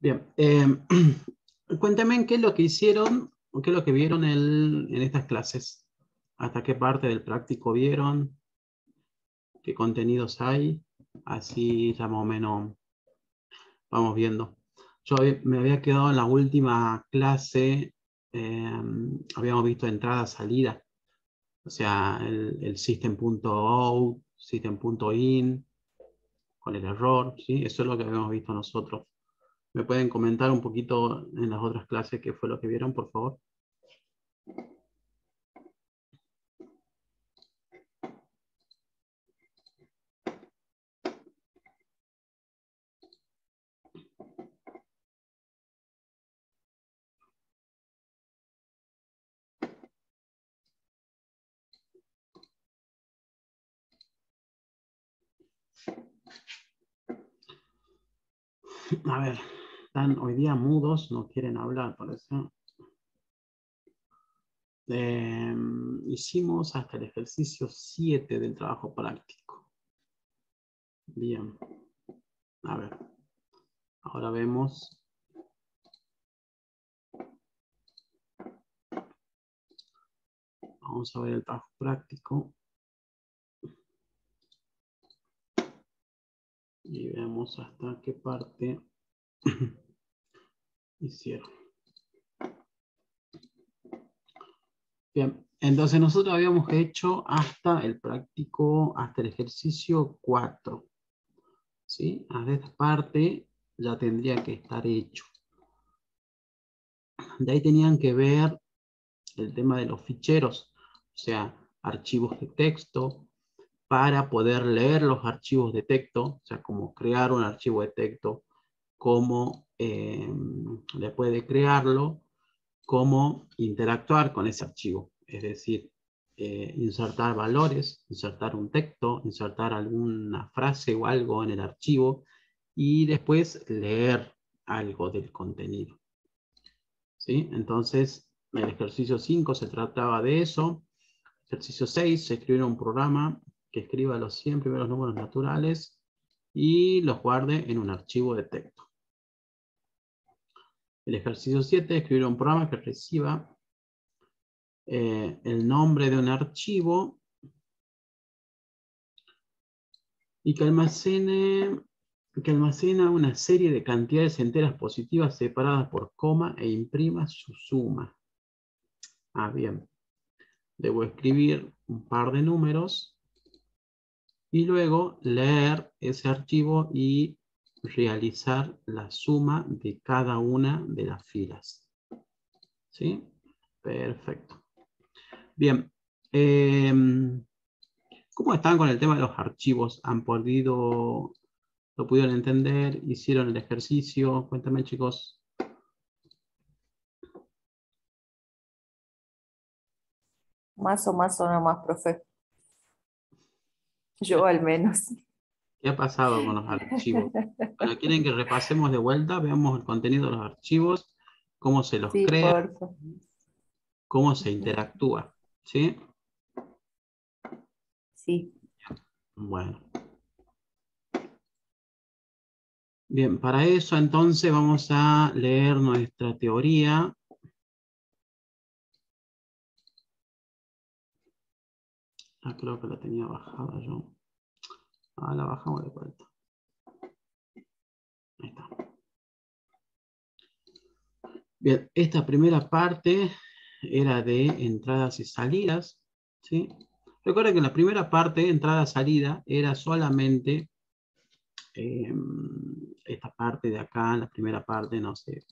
Bien, cuéntame qué es lo que hicieron o qué es lo que vieron en estas clases. ¿Hasta qué parte del práctico vieron? ¿Qué contenidos hay? Así ya más o menos vamos viendo. Me había quedado en la última clase, habíamos visto entrada, salida, o sea, el system.out, system.in, con el error, ¿sí? Eso es lo que habíamos visto nosotros. ¿Me pueden comentar un poquito en las otras clases qué fue lo que vieron, por favor? A ver, están hoy día mudos, no quieren hablar, parece. Hicimos hasta el ejercicio 7 del trabajo práctico. Bien. A ver. Ahora vemos. Vamos a ver el trabajo práctico. Y vemos hasta qué parte hicieron. Bien, entonces nosotros habíamos hecho hasta el práctico, hasta el ejercicio 4. ¿Sí? Hasta esta parte ya tendría que estar hecho. De ahí tenían que ver el tema de los ficheros, o sea, archivos de texto, para poder leer los archivos de texto, o sea, cómo crear un archivo de texto, cómo después de crearlo, cómo interactuar con ese archivo, es decir, insertar valores, insertar un texto, insertar alguna frase o algo en el archivo y después leer algo del contenido. ¿Sí? Entonces, el ejercicio 5 se trataba de eso. Ejercicio 6, se escribe un programa que escriba los 100 primeros números naturales y los guarde en un archivo de texto. El ejercicio 7, escribir un programa que reciba el nombre de un archivo y que almacena una serie de cantidades enteras positivas separadas por coma e imprima su suma. Bien. Debo escribir un par de números y luego leer ese archivo y realizar la suma de cada una de las filas. ¿Sí? Perfecto. Bien. ¿Cómo están con el tema de los archivos? ¿Han podido, lo pudieron entender? ¿Hicieron el ejercicio? Cuéntame, chicos. Más o nomás, profe. Yo al menos. ¿Qué ha pasado con los archivos? Bueno, ¿quieren que repasemos de vuelta? Veamos el contenido de los archivos, cómo se los Sí, crea, por favor. cómo se interactúa. ¿Sí? Sí. Bueno. Bien, para eso entonces vamos a leer nuestra teoría. Creo que la tenía bajada yo. La bajamos de vuelta. Ahí está. Bien, esta primera parte era de entradas y salidas, ¿sí? Recuerda que la primera parte, entrada-salida, era solamente esta parte de acá, la primera parte, no sé,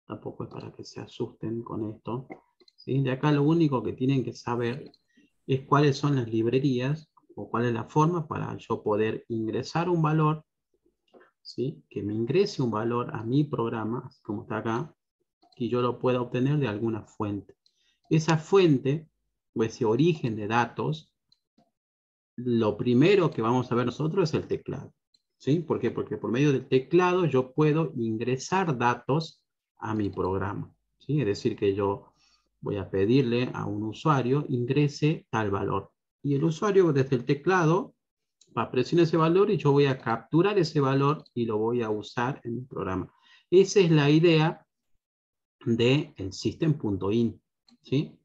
tampoco es para que se asusten con esto, ¿sí? De acá lo único que tienen que saber es cuáles son las librerías o cuál es la forma para yo poder ingresar un valor, ¿sí? Que me ingrese un valor a mi programa, así como está acá, y yo lo pueda obtener de alguna fuente. Esa fuente, o ese origen de datos, lo primero que vamos a ver nosotros es el teclado. ¿Sí? ¿Por qué? Porque por medio del teclado yo puedo ingresar datos a mi programa. ¿Sí? Es decir, que yo voy a pedirle a un usuario ingrese tal valor. Y el usuario desde el teclado va a presionar ese valor y yo voy a capturar ese valor y lo voy a usar en mi programa. Esa es la idea del system.in, ¿sí?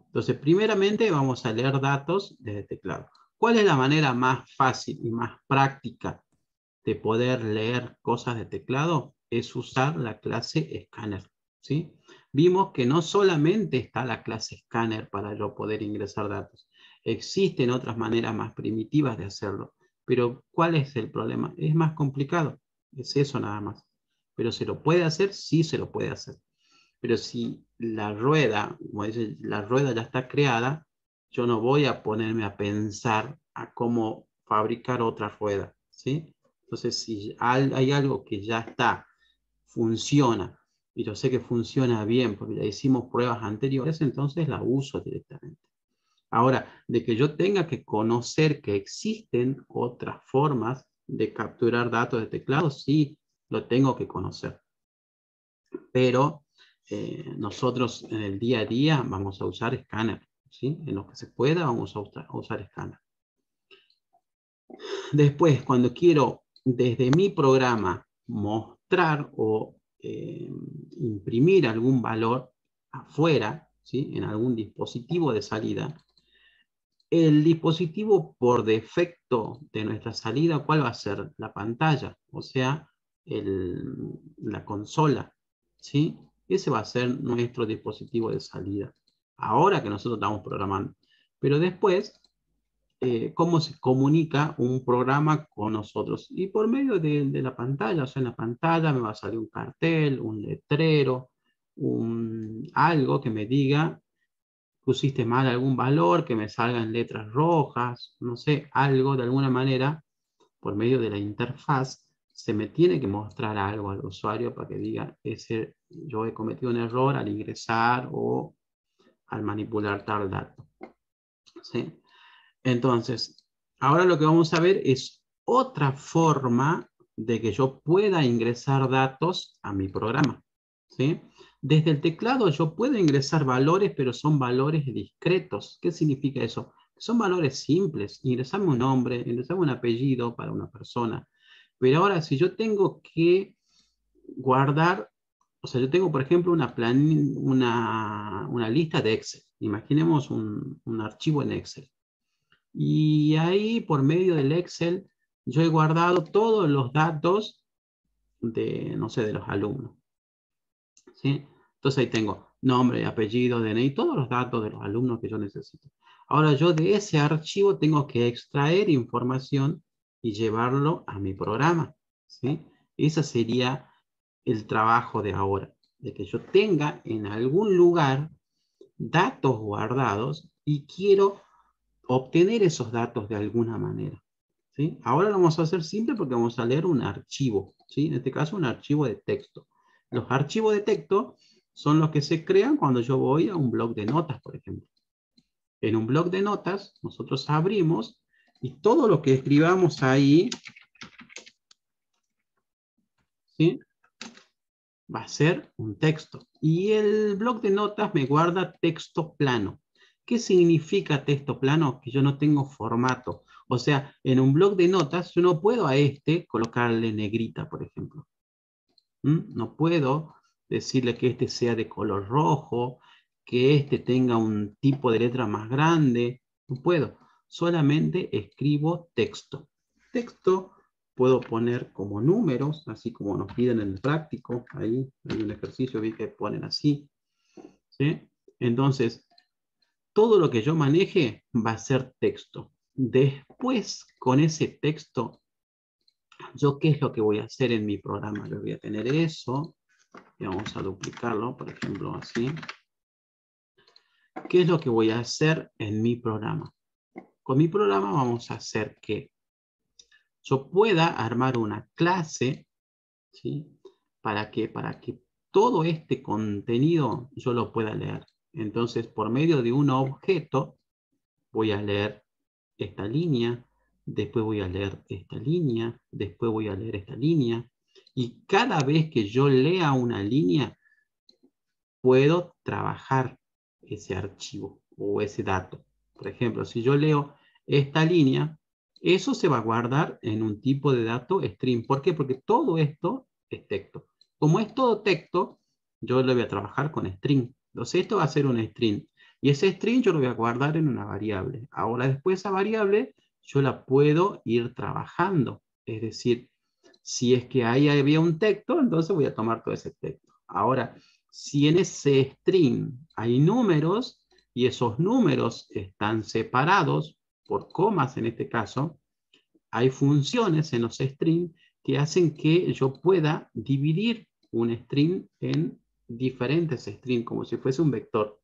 Entonces, primeramente vamos a leer datos desde teclado. ¿Cuál es la manera más fácil y más práctica de poder leer cosas de teclado? Es usar la clase Scanner, ¿sí? Vimos que no solamente está la clase Scanner para yo poder ingresar datos. Existen otras maneras más primitivas de hacerlo. Pero, ¿cuál es el problema? Es más complicado. Es eso nada más. Pero ¿se lo puede hacer? Sí, se lo puede hacer. Pero si la rueda, como dice, la rueda ya está creada, yo no voy a ponerme a pensar a cómo fabricar otra rueda, ¿sí? Entonces, si hay algo que ya está, funciona, y yo sé que funciona bien porque ya hicimos pruebas anteriores, entonces la uso directamente. Ahora, de que yo tenga que conocer que existen otras formas de capturar datos de teclado, sí, lo tengo que conocer. Pero nosotros en el día a día vamos a usar escáner, ¿sí? En lo que se pueda vamos a usar escáner. Después, cuando quiero desde mi programa mostrar o imprimir algún valor afuera, ¿sí? En algún dispositivo de salida, el dispositivo por defecto de nuestra salida, ¿cuál va a ser? La pantalla, o sea, la consola, ¿sí? Ese va a ser nuestro dispositivo de salida. Ahora que nosotros estamos programando. Pero después, ¿cómo se comunica un programa con nosotros? Y por medio de la pantalla, o sea, en la pantalla me va a salir un cartel, un letrero, algo que me diga pusiste mal algún valor, que me salgan letras rojas, no sé, algo de alguna manera, por medio de la interfaz, se me tiene que mostrar algo al usuario para que diga, yo he cometido un error al ingresar o al manipular tal dato. ¿Sí? Entonces, ahora lo que vamos a ver es otra forma de que yo pueda ingresar datos a mi programa. ¿Sí? Desde el teclado yo puedo ingresar valores, pero son valores discretos. ¿Qué significa eso? Son valores simples. Ingresarme un nombre, ingresarme un apellido para una persona. Pero ahora, si yo tengo que guardar, o sea, yo tengo, por ejemplo, una lista de Excel. Imaginemos un archivo en Excel. Y ahí, por medio del Excel, yo he guardado todos los datos de, no sé, de los alumnos. ¿Sí? Entonces ahí tengo nombre, apellido, DNI, todos los datos de los alumnos que yo necesito. Ahora yo de ese archivo tengo que extraer información y llevarlo a mi programa. ¿Sí? Ese sería el trabajo de ahora, de que yo tenga en algún lugar datos guardados y quiero obtener esos datos de alguna manera. ¿Sí? Ahora lo vamos a hacer simple porque vamos a leer un archivo, ¿sí? En este caso un archivo de texto. Los archivos de texto son los que se crean cuando yo voy a un blog de notas, por ejemplo. En un blog de notas nosotros abrimos y todo lo que escribamos ahí, ¿sí? Va a ser un texto. Y el blog de notas me guarda texto plano. ¿Qué significa texto plano? Que yo no tengo formato. O sea, en un blog de notas yo no puedo a este colocarle negrita, por ejemplo. No puedo decirle que este sea de color rojo, que este tenga un tipo de letra más grande. No puedo. Solamente escribo texto. Texto puedo poner como números, así como nos piden en el práctico. Ahí hay un ejercicio, vi que ponen así. ¿Sí? Entonces, todo lo que yo maneje va a ser texto. Después, con ese texto, ¿yo qué es lo que voy a hacer en mi programa? Yo voy a tener eso, y vamos a duplicarlo, por ejemplo, así. ¿Qué es lo que voy a hacer en mi programa? Con mi programa vamos a hacer que yo pueda armar una clase, ¿sí? Para que todo este contenido yo lo pueda leer. Entonces, por medio de un objeto, voy a leer esta línea, después voy a leer esta línea, después voy a leer esta línea. Y cada vez que yo lea una línea, puedo trabajar ese archivo o ese dato. Por ejemplo, si yo leo esta línea, eso se va a guardar en un tipo de dato string. ¿Por qué? Porque todo esto es texto. Como es todo texto, yo lo voy a trabajar con string. Entonces esto va a ser un string. Y ese string yo lo voy a guardar en una variable. Ahora después esa variable yo la puedo ir trabajando. Es decir, si es que ahí había un texto, entonces voy a tomar todo ese texto. Ahora, si en ese string hay números y esos números están separados por comas en este caso, hay funciones en los strings que hacen que yo pueda dividir un string en diferentes strings, como si fuese un vector.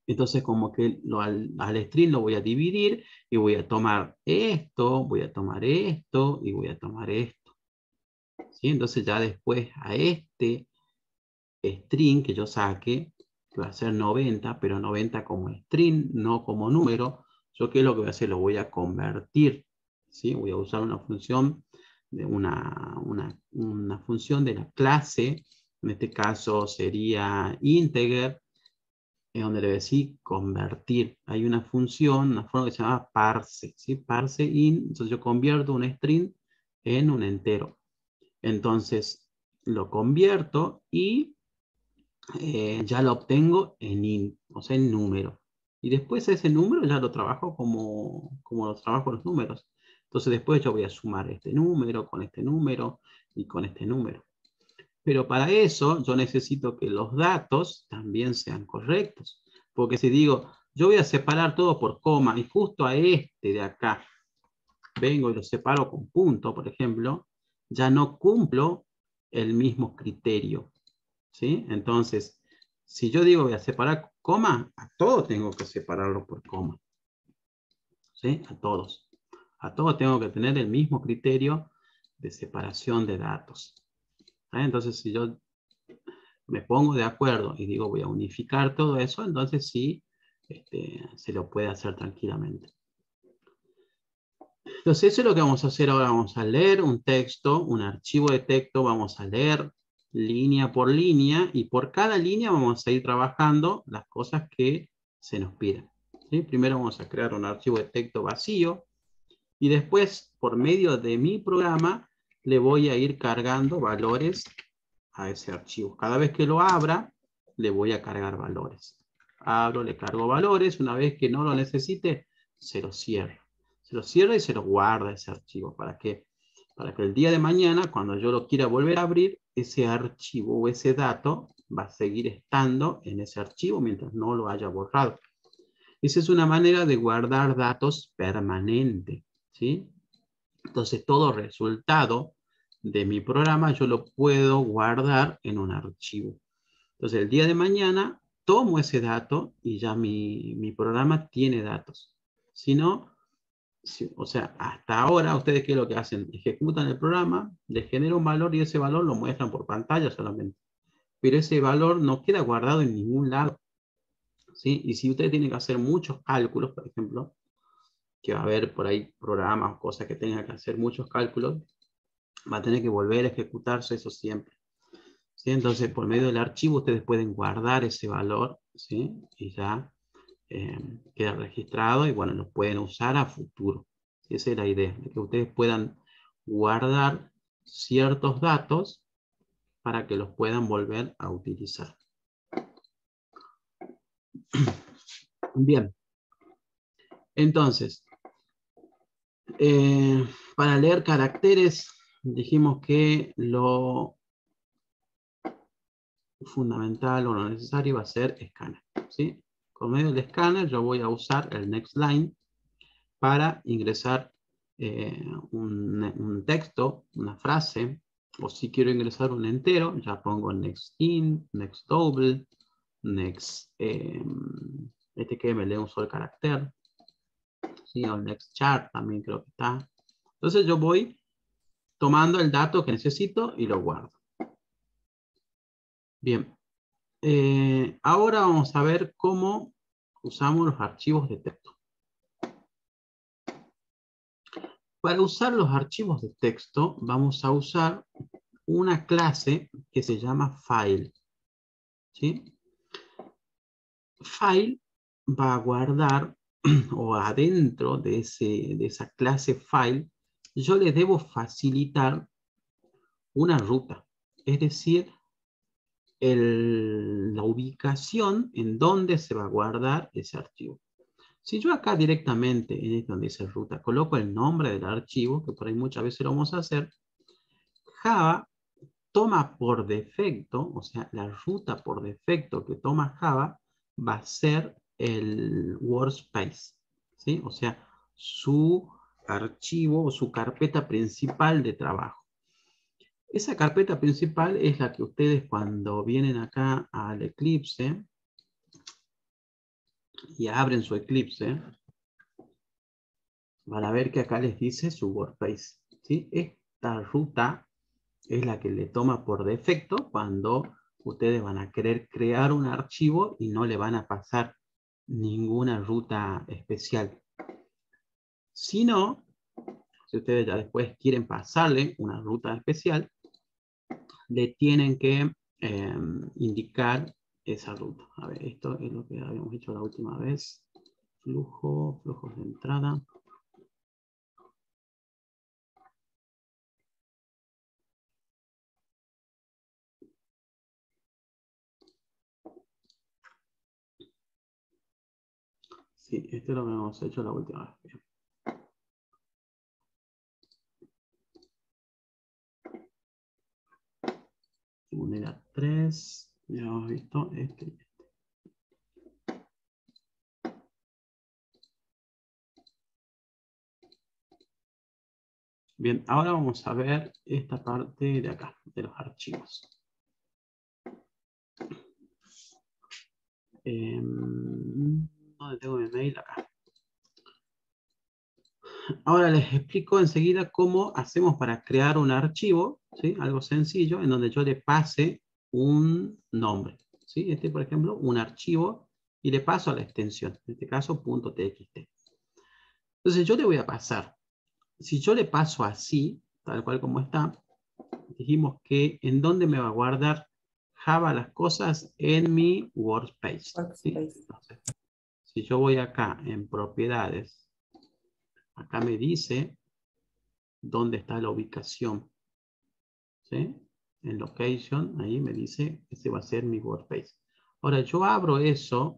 Entonces, como que al string lo voy a dividir y voy a tomar esto, voy a tomar esto y voy a tomar esto. ¿Sí? Entonces, ya después a este string que yo saque, que va a ser 90, pero 90 como string, no como número, yo qué es lo que voy a hacer, lo voy a convertir. ¿Sí? Voy a usar una función de una función de la clase, en este caso sería integer, es donde le voy a decir convertir. Hay una función, una forma que se llama parse, ¿sí? Parse in, entonces yo convierto un string en un entero. Entonces lo convierto y ya lo obtengo en int, o sea, en número. Y después ese número ya lo trabajo como lo trabajo los números. Entonces después yo voy a sumar este número con este número y con este número. Pero para eso yo necesito que los datos también sean correctos. Porque si digo, yo voy a separar todo por coma y justo a este de acá vengo y lo separo con punto, por ejemplo, ya no cumplo el mismo criterio. ¿Sí? Entonces, si yo digo voy a separar coma, a todos tengo que separarlo por coma. ¿Sí? A todos. A todos tengo que tener el mismo criterio de separación de datos. Entonces, si yo me pongo de acuerdo y digo voy a unificar todo eso, entonces sí, se lo puede hacer tranquilamente. Entonces eso es lo que vamos a hacer ahora. Vamos a leer un texto, un archivo de texto, vamos a leer línea por línea y por cada línea vamos a ir trabajando las cosas que se nos piden. ¿Sí? Primero vamos a crear un archivo de texto vacío y después por medio de mi programa le voy a ir cargando valores a ese archivo. Cada vez que lo abra, le voy a cargar valores. Abro, le cargo valores. Una vez que no lo necesite, se lo cierro. Se lo cierra y se lo guarda ese archivo. ¿Para qué? Para que el día de mañana, cuando yo lo quiera volver a abrir, ese archivo o ese dato va a seguir estando en ese archivo mientras no lo haya borrado. Esa es una manera de guardar datos permanente, ¿sí? Entonces, todo resultado de mi programa yo lo puedo guardar en un archivo. Entonces, el día de mañana tomo ese dato y ya mi programa tiene datos. Si no, o sea, hasta ahora, ¿ustedes qué es lo que hacen? Ejecutan el programa, le genera un valor y ese valor lo muestran por pantalla solamente. Pero ese valor no queda guardado en ningún lado. ¿Sí? Y si ustedes tienen que hacer muchos cálculos, por ejemplo, que va a haber por ahí programas o cosas que tengan que hacer muchos cálculos, va a tener que volver a ejecutarse eso siempre. ¿Sí? Entonces, por medio del archivo, ustedes pueden guardar ese valor, ¿sí? Y ya queda registrado y bueno, lo pueden usar a futuro. Esa es la idea, de que ustedes puedan guardar ciertos datos para que los puedan volver a utilizar. Bien. Entonces, para leer caracteres, dijimos que lo fundamental o lo necesario va a ser escáner, ¿sí? Por medio del escáner yo voy a usar el next line para ingresar un texto, una frase, o si quiero ingresar un entero, ya pongo next in, next double, next, este que me lee un solo carácter, ¿sí? O next chart también creo que está. Entonces yo voy tomando el dato que necesito y lo guardo. Bien. Ahora vamos a ver cómo usamos los archivos de texto. Para usar los archivos de texto vamos a usar una clase que se llama file. ¿Sí? File va a guardar o adentro de esa clase file yo le debo facilitar una ruta. es decir, la ubicación en donde se va a guardar ese archivo. Si yo acá directamente, en esto donde dice ruta, coloco el nombre del archivo, que por ahí muchas veces lo vamos a hacer, Java toma por defecto, o sea, la ruta por defecto que toma Java va a ser el workspace, ¿sí? O sea, su archivo o su carpeta principal de trabajo. Esa carpeta principal es la que ustedes cuando vienen acá al Eclipse y abren su Eclipse, van a ver que acá les dice su workspace, ¿sí? Esta ruta es la que le toma por defecto cuando ustedes van a querer crear un archivo y no le van a pasar ninguna ruta especial. Si no, si ustedes ya después quieren pasarle una ruta especial, le tienen que indicar esa ruta. A ver, esto es lo que habíamos hecho la última vez. Flujos de entrada. Sí, esto es lo que hemos hecho la última vez. Unidad 3. Ya hemos visto este. Bien, ahora vamos a ver esta parte de acá, de los archivos. ¿Dónde tengo mi mail? Acá. Ahora les explico enseguida cómo hacemos para crear un archivo, ¿sí? Algo sencillo, en donde yo le pase un nombre. ¿Sí? Este, por ejemplo, un archivo, y le paso a la extensión, en este caso, .txt. Entonces yo le voy a pasar. Si yo le paso así, tal cual como está, dijimos que en dónde me va a guardar Java las cosas en mi workspace. ¿Sí? Entonces, si yo voy acá en propiedades, acá me dice dónde está la ubicación. ¿Sí? En location, ahí me dice, este va a ser mi workspace. Ahora yo abro eso,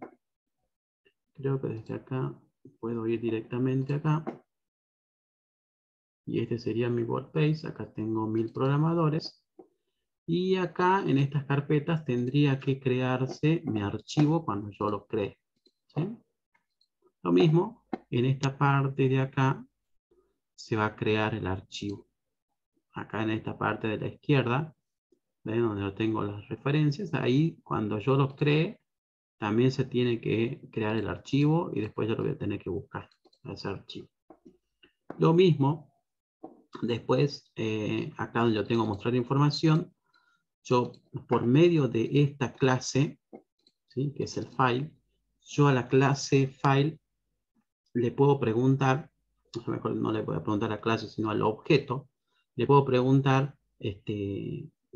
creo que desde acá puedo ir directamente acá. Y este sería mi workspace, acá tengo 1000 programadores. Y acá en estas carpetas tendría que crearse mi archivo cuando yo lo cree. ¿Sí? Lo mismo, en esta parte de acá se va a crear el archivo. Acá en esta parte de la izquierda, ¿ven? Donde yo tengo las referencias, ahí cuando yo los cree, también se tiene que crear el archivo y después yo lo voy a tener que buscar, ese archivo. Lo mismo, después, acá donde yo tengo mostrar información, yo por medio de esta clase, ¿sí? Que es el file, yo a la clase file le puedo preguntar, mejor no le voy a preguntar a la clase, sino al objeto, le puedo preguntar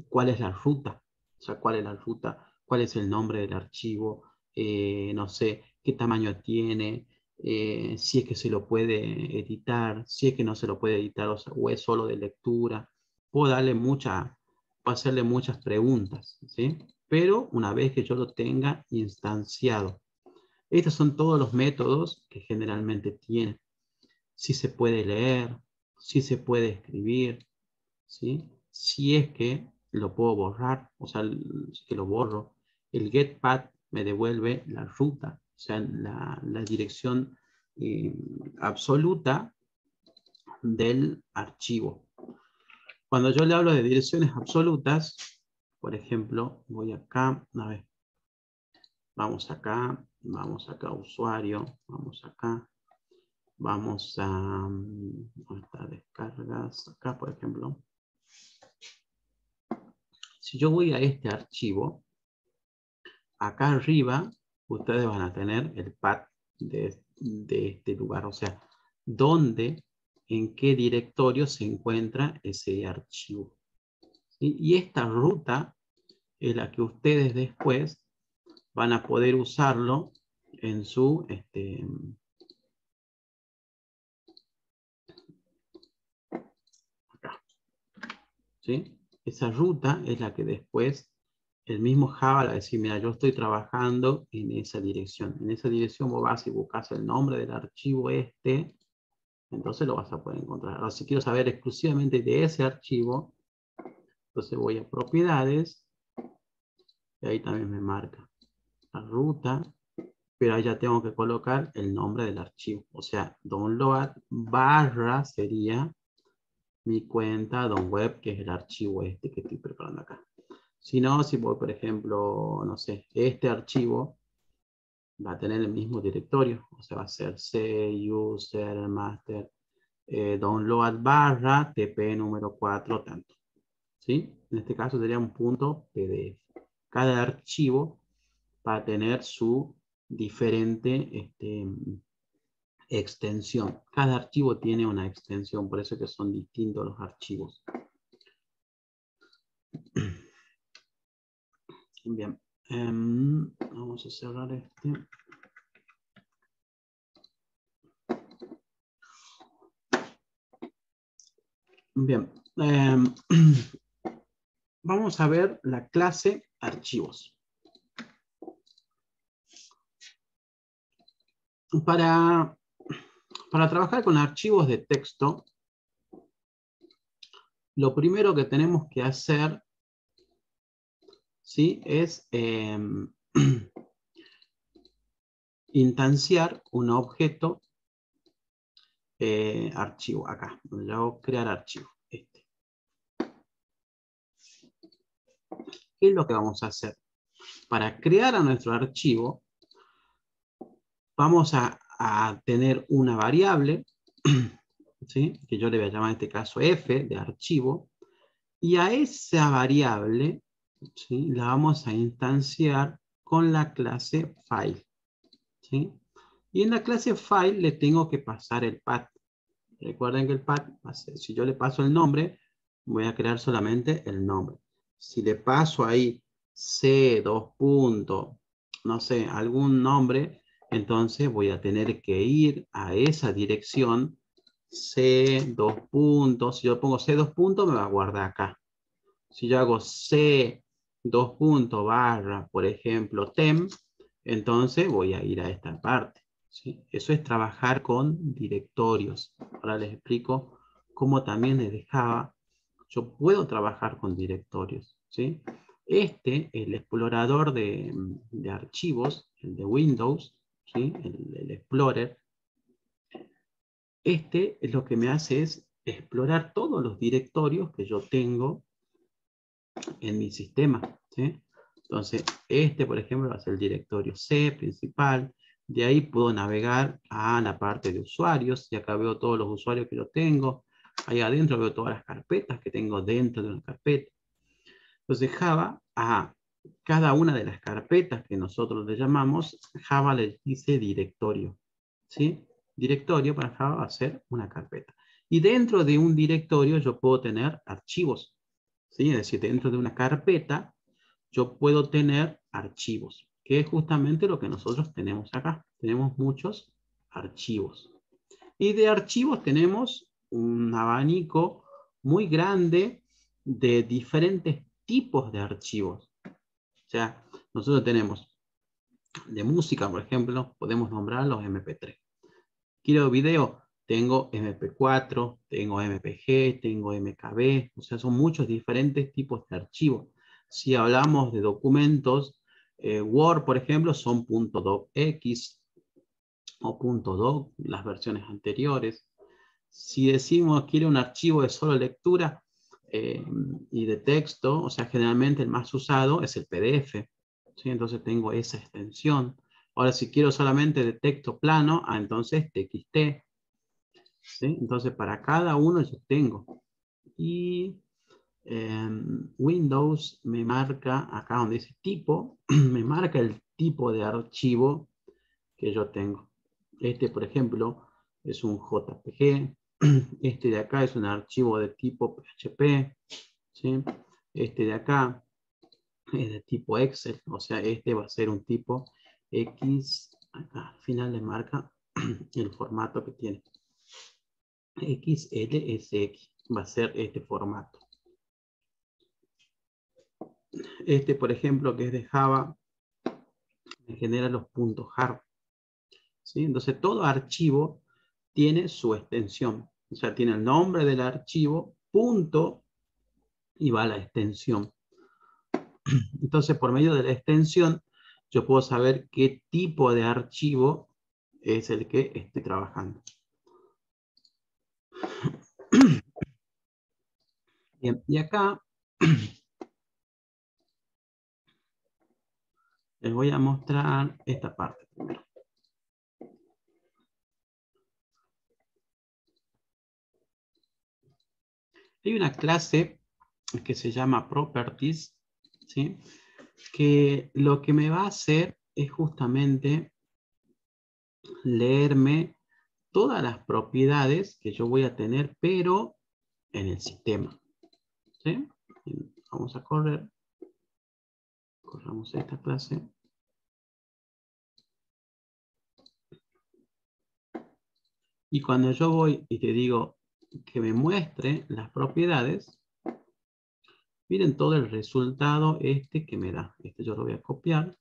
cuál es la ruta, o sea, cuál es la ruta, cuál es el nombre del archivo, no sé, qué tamaño tiene, si es que se lo puede editar, si es que no se lo puede editar, o es solo de lectura. Puedo hacerle muchas preguntas, ¿sí? Pero una vez que yo lo tenga instanciado. Estos son todos los métodos que generalmente tiene. Si se puede leer, si se puede escribir, ¿sí? Si es que lo puedo borrar, o sea, si que lo borro. El getPath me devuelve la ruta, o sea, la dirección absoluta del archivo. Cuando yo le hablo de direcciones absolutas, por ejemplo, voy acá, a ver, vamos acá, usuario, vamos acá, vamos a descargas, acá por ejemplo. Si yo voy a este archivo, acá arriba ustedes van a tener el path de este lugar, o sea, dónde, en qué directorio se encuentra ese archivo. ¿Sí? Y esta ruta es la que ustedes después van a poder usarlo en su acá. ¿Sí? Esa ruta es la que después el mismo Java le va a decir, mira, yo estoy trabajando en esa dirección. En esa dirección vos vas y buscas el nombre del archivo este, entonces lo vas a poder encontrar. Ahora, si quiero saber exclusivamente de ese archivo, entonces voy a propiedades, y ahí también me marca la ruta, pero ahí ya tengo que colocar el nombre del archivo. O sea, download barra sería mi cuenta .web, que es el archivo este que estoy preparando acá. Si no, si voy, por ejemplo, no sé, este archivo va a tener el mismo directorio. O sea, va a ser C, user, master, download barra, TP número 4, tanto. ¿Sí? En este caso sería un punto PDF. Cada archivo va a tener su diferente extensión. Cada archivo tiene una extensión, por eso que son distintos los archivos. Bien, vamos a cerrar este. Bien, vamos a ver la clase archivos. Para trabajar con archivos de texto, lo primero que tenemos que hacer, ¿sí?, es instanciar un objeto archivo, acá, donde le hago crear archivo. Este. ¿Qué es lo que vamos a hacer? Para crear a nuestro archivo, vamos a tener una variable, ¿sí?, que yo le voy a llamar en este caso f de archivo, y a esa variable, ¿sí?, la vamos a instanciar con la clase file. ¿Sí? Y en la clase file le tengo que pasar el path. Recuerden que el path, si yo le paso el nombre, voy a crear solamente el nombre. Si le paso ahí C, dos puntos, no sé, algún nombre, entonces voy a tener que ir a esa dirección C, dos puntos. Si yo pongo C, dos puntos, me va a guardar acá. Si yo hago C, dos puntos, barra, por ejemplo, temp, entonces voy a ir a esta parte. ¿Sí? Eso es trabajar con directorios. Ahora les explico cómo también desde Java yo puedo trabajar con directorios. ¿Sí? El explorador de archivos, el de Windows, ¿sí?, el Explorer, es lo que me hace es explorar todos los directorios que yo tengo en mi sistema. ¿Sí? Entonces, por ejemplo, va a ser el directorio C principal. De ahí puedo navegar a la parte de usuarios. Y acá veo todos los usuarios que yo tengo. Ahí adentro veo todas las carpetas que tengo dentro de una carpeta. Entonces, Java, a cada una de las carpetas que nosotros le llamamos, Java le dice directorio. ¿Sí? Directorio para Java va a ser una carpeta. Y dentro de un directorio yo puedo tener archivos. ¿Sí? Es decir, dentro de una carpeta yo puedo tener archivos, que es justamente lo que nosotros tenemos acá. Tenemos muchos archivos. Y de archivos tenemos un abanico muy grande de diferentes tipos de archivos. O sea, nosotros tenemos de música, por ejemplo, podemos nombrar los MP3. Quiero video, tengo MP4, tengo MPG, tengo MKB, o sea, son muchos diferentes tipos de archivos. Si hablamos de documentos, Word, por ejemplo, son .docx o .doc, las versiones anteriores. Si decimos quiere un archivo de solo lectura y de texto, o sea, generalmente el más usado es el PDF. ¿Sí? Entonces tengo esa extensión. Ahora, si quiero solamente de texto plano, entonces TXT. ¿Sí? Entonces, para cada uno yo tengo. Y Windows me marca, acá donde dice tipo, me marca el tipo de archivo que yo tengo. Por ejemplo, es un JPG. Este de acá es un archivo de tipo PHP. ¿Sí? Este de acá es de tipo Excel. O sea, este va a ser un tipo X. Acá al final le marca el formato que tiene. XLSX va a ser este formato. Este, por ejemplo, que es de Java, me genera los puntos .jar. ¿Sí? Entonces, todo archivo tiene su extensión. O sea, tiene el nombre del archivo, punto, y va a la extensión. Entonces, por medio de la extensión, yo puedo saber qué tipo de archivo es el que estoy trabajando. Bien, y acá les voy a mostrar esta parte primero. Hay una clase que se llama Properties, ¿sí? Que lo que me va a hacer es justamente leerme todas las propiedades que yo voy a tener, pero en el sistema. ¿Sí? Vamos a corramos esta clase. Y cuando yo voy y te digo que me muestre las propiedades, miren todo el resultado este que me da. Este yo lo voy a copiar.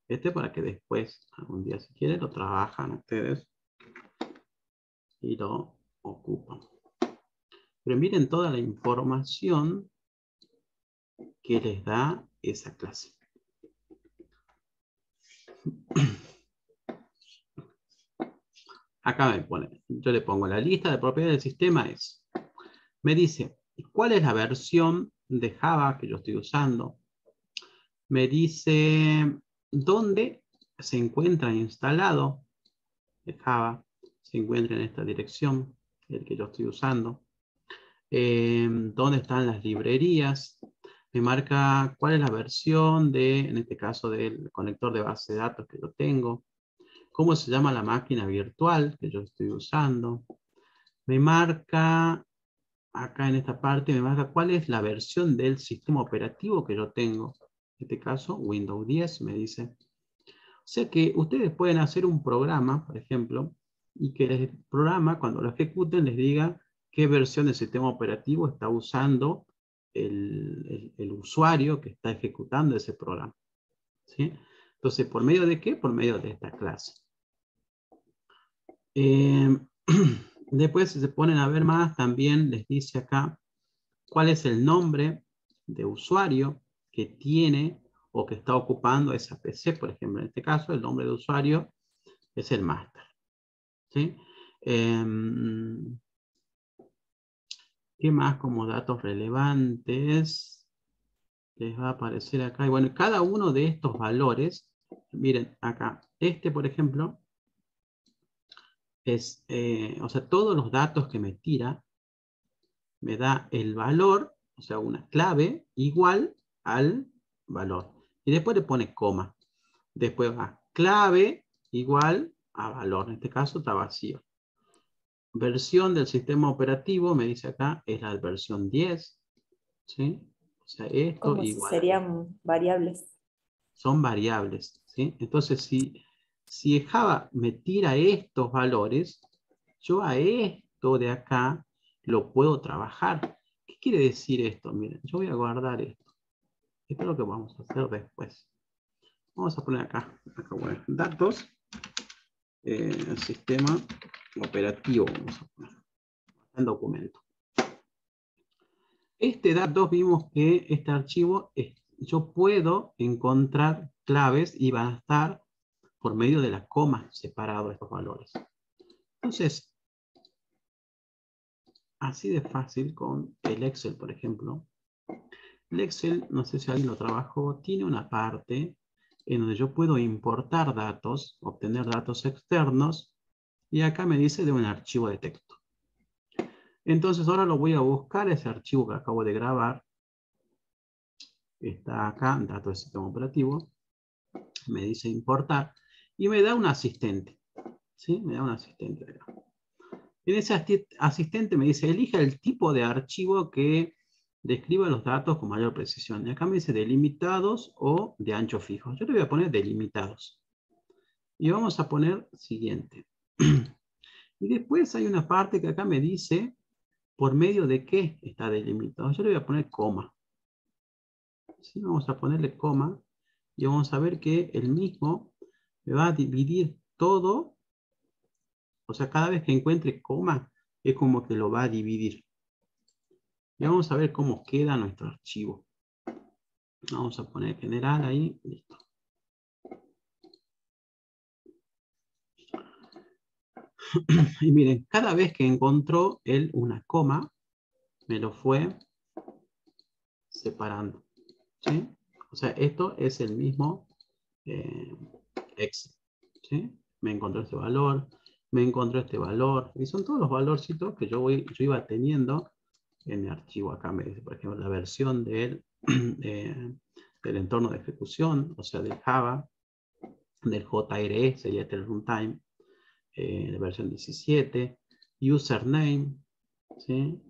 Este para que después, algún día si quieren, lo trabajan ustedes y lo ocupan. Pero miren toda la información que les da esa clase. Acá me pone, yo le pongo la lista de propiedades del sistema me dice, ¿cuál es la versión de Java que yo estoy usando? Me dice, ¿dónde se encuentra instalado el Java? Se encuentra en esta dirección, el que yo estoy usando. ¿Dónde están las librerías? Me marca cuál es la versión en este caso, del conector de base de datos que yo tengo. ¿Cómo se llama la máquina virtual que yo estoy usando? Me marca, acá en esta parte, me marca cuál es la versión del sistema operativo que yo tengo. En este caso, Windows 10, me dice. O sea que ustedes pueden hacer un programa, por ejemplo, y que el programa, cuando lo ejecuten, les diga qué versión del sistema operativo está usando el usuario que está ejecutando ese programa. ¿Sí? Entonces, ¿por medio de qué? Por medio de esta clase. Después, si se ponen a ver más, también les dice acá cuál es el nombre de usuario que tiene o que está ocupando esa PC. Por ejemplo, en este caso, el nombre de usuario es el máster. ¿Sí? ¿Qué más como datos relevantes les va a aparecer acá? Y bueno, cada uno de estos valores, miren acá, este por ejemplo, es, o sea, todos los datos que me tira, me da el valor, o sea, una clave igual al valor. Y después le pone coma. Después va clave igual a valor. En este caso está vacío. Versión del sistema operativo, me dice acá, es la versión 10. ¿Sí? O sea, esto Como si igual a esto. serían variables. Son variables. ¿Sí? Entonces, si Java me tira estos valores, yo a esto de acá lo puedo trabajar. ¿Qué quiere decir esto? Miren, yo voy a guardar esto. Esto es lo que vamos a hacer después. Vamos a poner acá bueno, datos, sistema operativo, vamos a poner el documento. Este datos vimos que este archivo, yo puedo encontrar claves y van a estar por medio de la coma separados estos valores. Entonces, así de fácil con el Excel, por ejemplo. El Excel, no sé si alguien lo trabajó, tiene una parte en donde yo puedo importar datos, obtener datos externos, y acá me dice de un archivo de texto. Entonces ahora lo voy a buscar, ese archivo que acabo de grabar, está acá, datos del sistema operativo, me dice importar, y me da un asistente. ¿Sí? Me da un asistente acá. En ese asistente me dice, elija el tipo de archivo que describa los datos con mayor precisión. Y acá me dice delimitados o de ancho fijo. Yo le voy a poner delimitados. Y vamos a poner siguiente. Y después hay una parte que acá me dice por medio de qué está delimitado. Yo le voy a poner coma. ¿sí? Vamos a ponerle coma y vamos a ver que el mismo me va a dividir todo. O sea, cada vez que encuentre coma, es como que lo va a dividir. Y vamos a ver cómo queda nuestro archivo. Vamos a poner general ahí. Listo. Y miren, cada vez que encontró él una coma, me lo fue separando. ¿Sí? O sea, esto es el mismo Excel. ¿Sí? Me encontró este valor, me encontró este valor. Y son todos los valorcitos que yo iba teniendo en mi archivo. Acá me dice, por ejemplo, la versión del entorno de ejecución, o sea, del Java, del JRE, sería el runtime, la versión 17, username, ¿sí?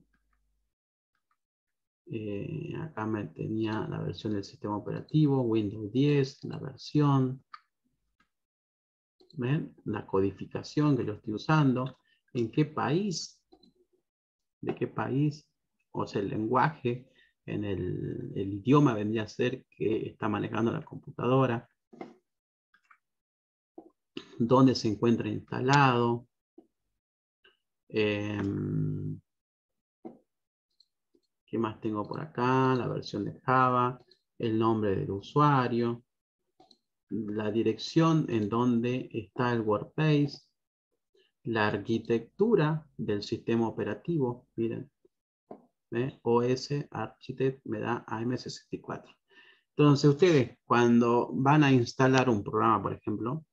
Acá me tenía la versión del sistema operativo, Windows 10, la versión, ¿ven? La codificación que yo estoy usando, en qué país, de qué país, o sea, el lenguaje, en el idioma vendría a ser que está manejando la computadora, dónde se encuentra instalado, ¿qué más tengo por acá? La versión de Java, el nombre del usuario, la dirección en donde está el workspace, la arquitectura del sistema operativo, miren, OS Architect me da AM64. Entonces ustedes cuando van a instalar un programa, por ejemplo,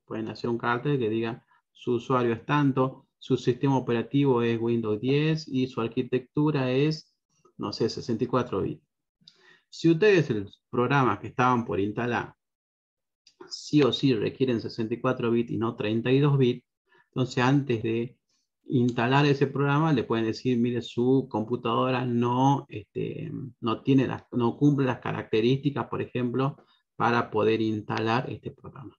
pueden hacer un carácter que diga su usuario es tanto, su sistema operativo es Windows 10 y su arquitectura es, no sé, 64 bits. Si ustedes el programa que estaban por instalar sí o sí requieren 64 bits y no 32 bits, entonces antes de instalar ese programa le pueden decir, mire, su computadora no cumple las características, por ejemplo, para poder instalar este programa.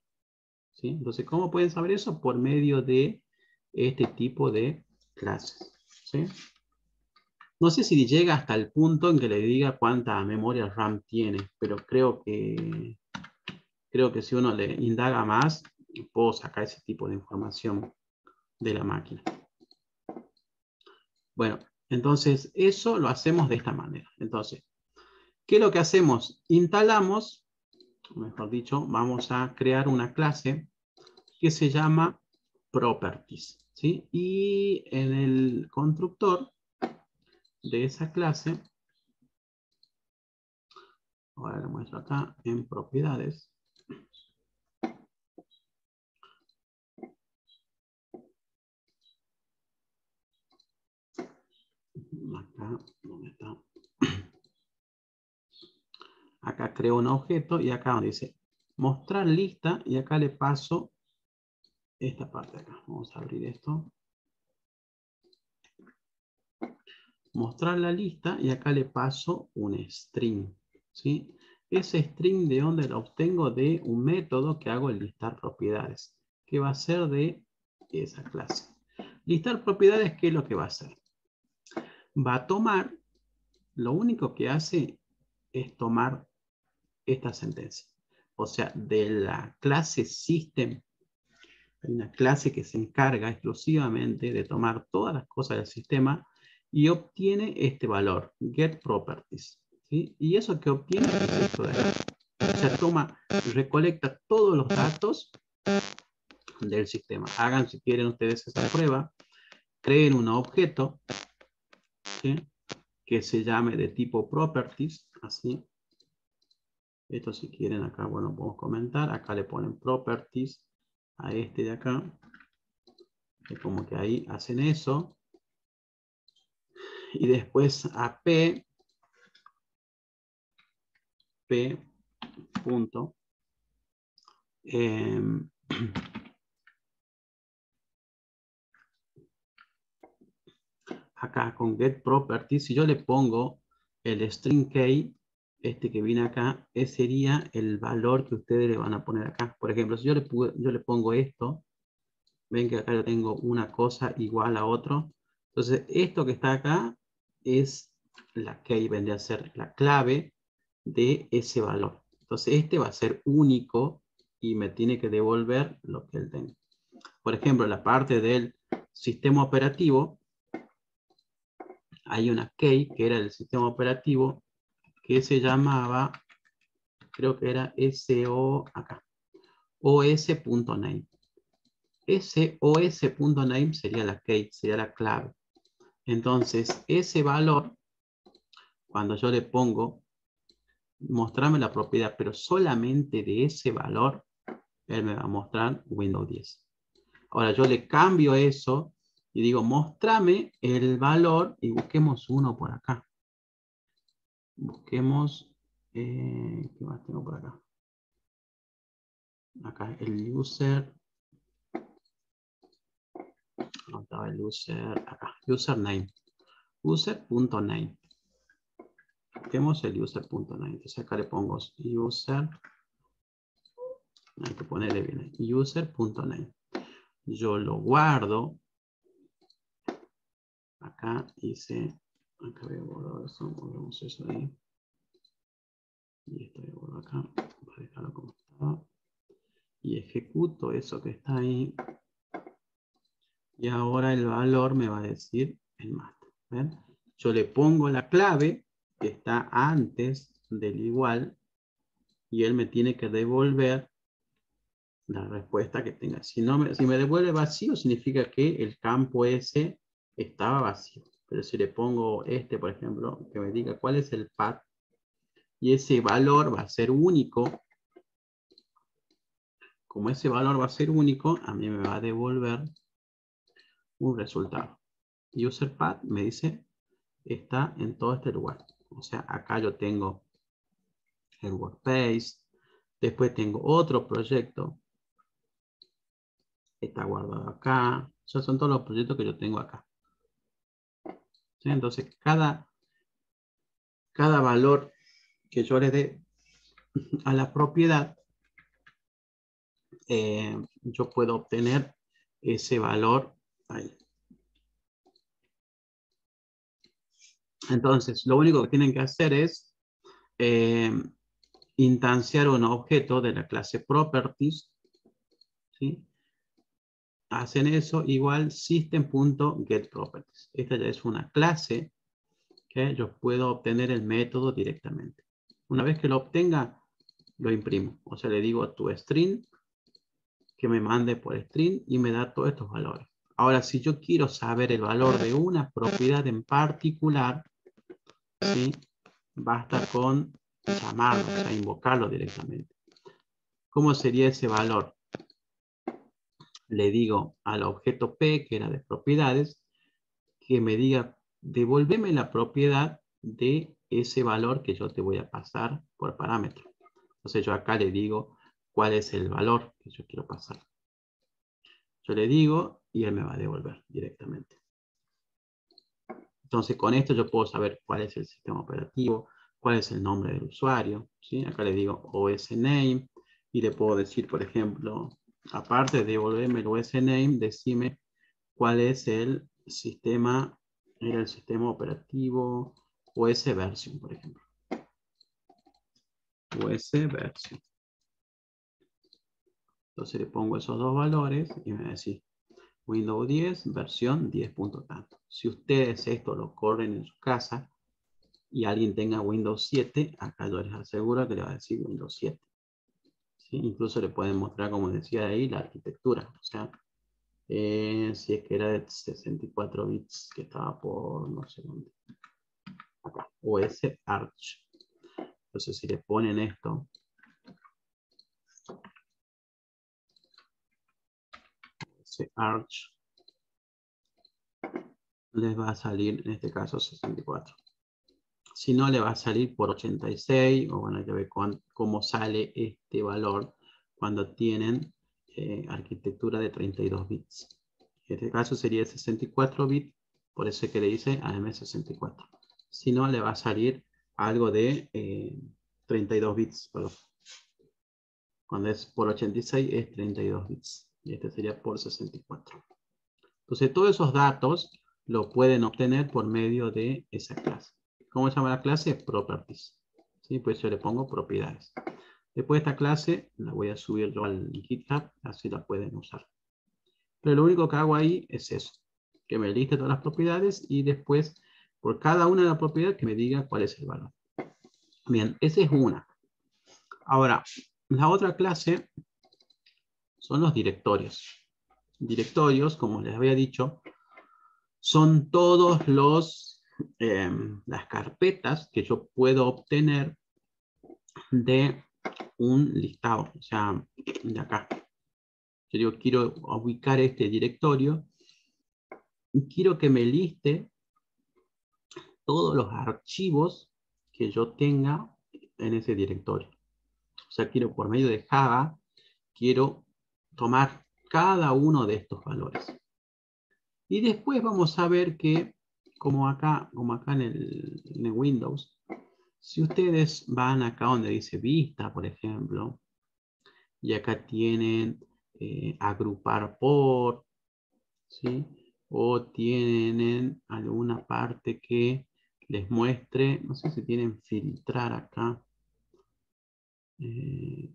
¿Sí? Entonces, ¿cómo pueden saber eso? Por medio de este tipo de clases. ¿Sí? No sé si llega hasta el punto en que le diga cuánta memoria RAM tiene, pero creo que si uno le indaga más, puedo sacar ese tipo de información de la máquina. Bueno, entonces eso lo hacemos de esta manera. Entonces, ¿qué es lo que hacemos? Instalamos, mejor dicho, vamos a crear una clase que se llama properties, ¿sí? Y en el constructor de esa clase, ahora lo muestro acá en propiedades. Acá, ¿dónde está? Acá creo un objeto y acá donde dice mostrar lista y acá le paso esta parte de acá. Vamos a abrir esto. Mostrar la lista y acá le paso un string. ¿Sí? Ese string, ¿de dónde lo obtengo? De un método que hago el listar propiedades, que va a ser de esa clase. Listar propiedades, ¿qué es lo que va a hacer? Va a tomar, lo único que hace es tomar esta sentencia. O sea, de la clase system, hay una clase que se encarga exclusivamente de tomar todas las cosas del sistema y obtiene este valor, getProperties. ¿Sí? Y eso que obtiene es esto de acá. O sea, recolecta todos los datos del sistema. Hagan, si quieren ustedes, esa prueba. Creen un objeto, ¿sí? Que se llame de tipo properties, así. Esto si quieren acá, bueno, podemos comentar. Acá le ponen properties a este de acá. Es como que ahí hacen eso. Y después a P punto. Acá con getProperties, si yo le pongo el string key, este que viene acá, ese sería el valor que ustedes le van a poner acá. Por ejemplo, si yo le pongo esto, ven que acá yo tengo una cosa igual a otro. Entonces, esto que está acá es la key, vendría a ser la clave de ese valor. Entonces este va a ser único y me tiene que devolver lo que él tenga. Por ejemplo, la parte del sistema operativo, hay una key que era el sistema operativo que se llamaba, creo que era SO, acá, os.name. Ese os.name sería la key, sería la clave. Entonces, ese valor, cuando yo le pongo, mostrarme la propiedad, pero solamente de ese valor, él me va a mostrar Windows 10. Ahora yo le cambio eso y digo, mostrame el valor y busquemos uno por acá. Busquemos, ¿qué más tengo por acá? Acá el user. ¿Dónde estaba el user? Acá, username. User.name. Busquemos el user.name. Entonces acá le pongo user. Hay que ponerle bien. User.name. Yo lo guardo. Acá hice. Acá voy a borrar eso. Volvemos eso ahí. Y esto voy a borrar acá. Para dejarlo como estaba. Y ejecuto eso que está ahí. Y ahora el valor me va a decir el master. ¿Ven? Yo le pongo la clave que está antes del igual. Y él me tiene que devolver la respuesta que tenga. Si me devuelve vacío, significa que el campo ese estaba vacío. Pero si le pongo este, por ejemplo, que me diga cuál es el path, y ese valor va a ser único, como ese valor va a ser único, a mí me va a devolver un resultado. User path me dice, está en todo este lugar. O sea, acá yo tengo el workspace, después tengo otro proyecto, está guardado acá. Esos son todos los proyectos que yo tengo acá. ¿Sí? Entonces, cada valor que yo le dé a la propiedad, yo puedo obtener ese valor ahí. Entonces, lo único que tienen que hacer es instanciar un objeto de la clase properties, ¿sí? Hacen eso igual system.getProperties. Esta ya es una clase que yo puedo obtener el método directamente. Una vez que lo obtenga, lo imprimo. O sea, le digo a tu string que me mande por string y me da todos estos valores. Ahora, si yo quiero saber el valor de una propiedad en particular, ¿sí? Basta con llamarlo, o sea, invocarlo directamente. ¿Cómo sería ese valor? Le digo al objeto P, que era de propiedades, que me diga, devuélveme la propiedad de ese valor que yo te voy a pasar por parámetro. Entonces yo acá le digo cuál es el valor que yo quiero pasar. Yo le digo y él me va a devolver directamente. Entonces con esto yo puedo saber cuál es el sistema operativo, cuál es el nombre del usuario, ¿sí? Acá le digo OSName y le puedo decir, por ejemplo, aparte de devolverme el OSName, decime cuál es el sistema, era el sistema operativo OS version, por ejemplo. OS version. Entonces le pongo esos dos valores y me va a decir Windows 10 versión 10. Tanto. Si ustedes esto lo corren en su casa y alguien tenga Windows 7, acá yo les aseguro que le va a decir Windows 7. ¿Sí? Incluso le pueden mostrar, como decía ahí, la arquitectura. O sea, si es que era de 64 bits que estaba por no sé dónde. Acá, OS Arch. Entonces si le ponen esto, OS Arch, les va a salir, en este caso, 64. Si no, le va a salir por 86, o bueno, hay que ver cómo sale este valor cuando tienen arquitectura de 32 bits. En este caso sería 64 bits, por eso que le dice AM64. Si no, le va a salir algo de 32 bits, perdón. Cuando es por 86 es 32 bits. Y este sería por 64. Entonces, todos esos datos lo pueden obtener por medio de esa clase. ¿Cómo se llama la clase? Properties. ¿sí? Pues yo le pongo propiedades. Después esta clase la voy a subir yo al GitHub, así la pueden usar. Pero lo único que hago ahí es eso, que me liste todas las propiedades y después por cada una de las propiedades que me diga cuál es el valor. Bien, esa es una. Ahora, la otra clase son los directorios. Directorios, como les había dicho, son todos las carpetas que yo puedo obtener de un listado, o sea, de acá. Yo digo, quiero ubicar este directorio y quiero que me liste todos los archivos que yo tenga en ese directorio. O sea, quiero por medio de Java, quiero tomar cada uno de estos valores. Y después vamos a ver que, como acá en el Windows, si ustedes van acá donde dice vista, por ejemplo, y acá tienen agrupar por, ¿sí? O tienen alguna parte que les muestre, no sé si tienen filtrar acá,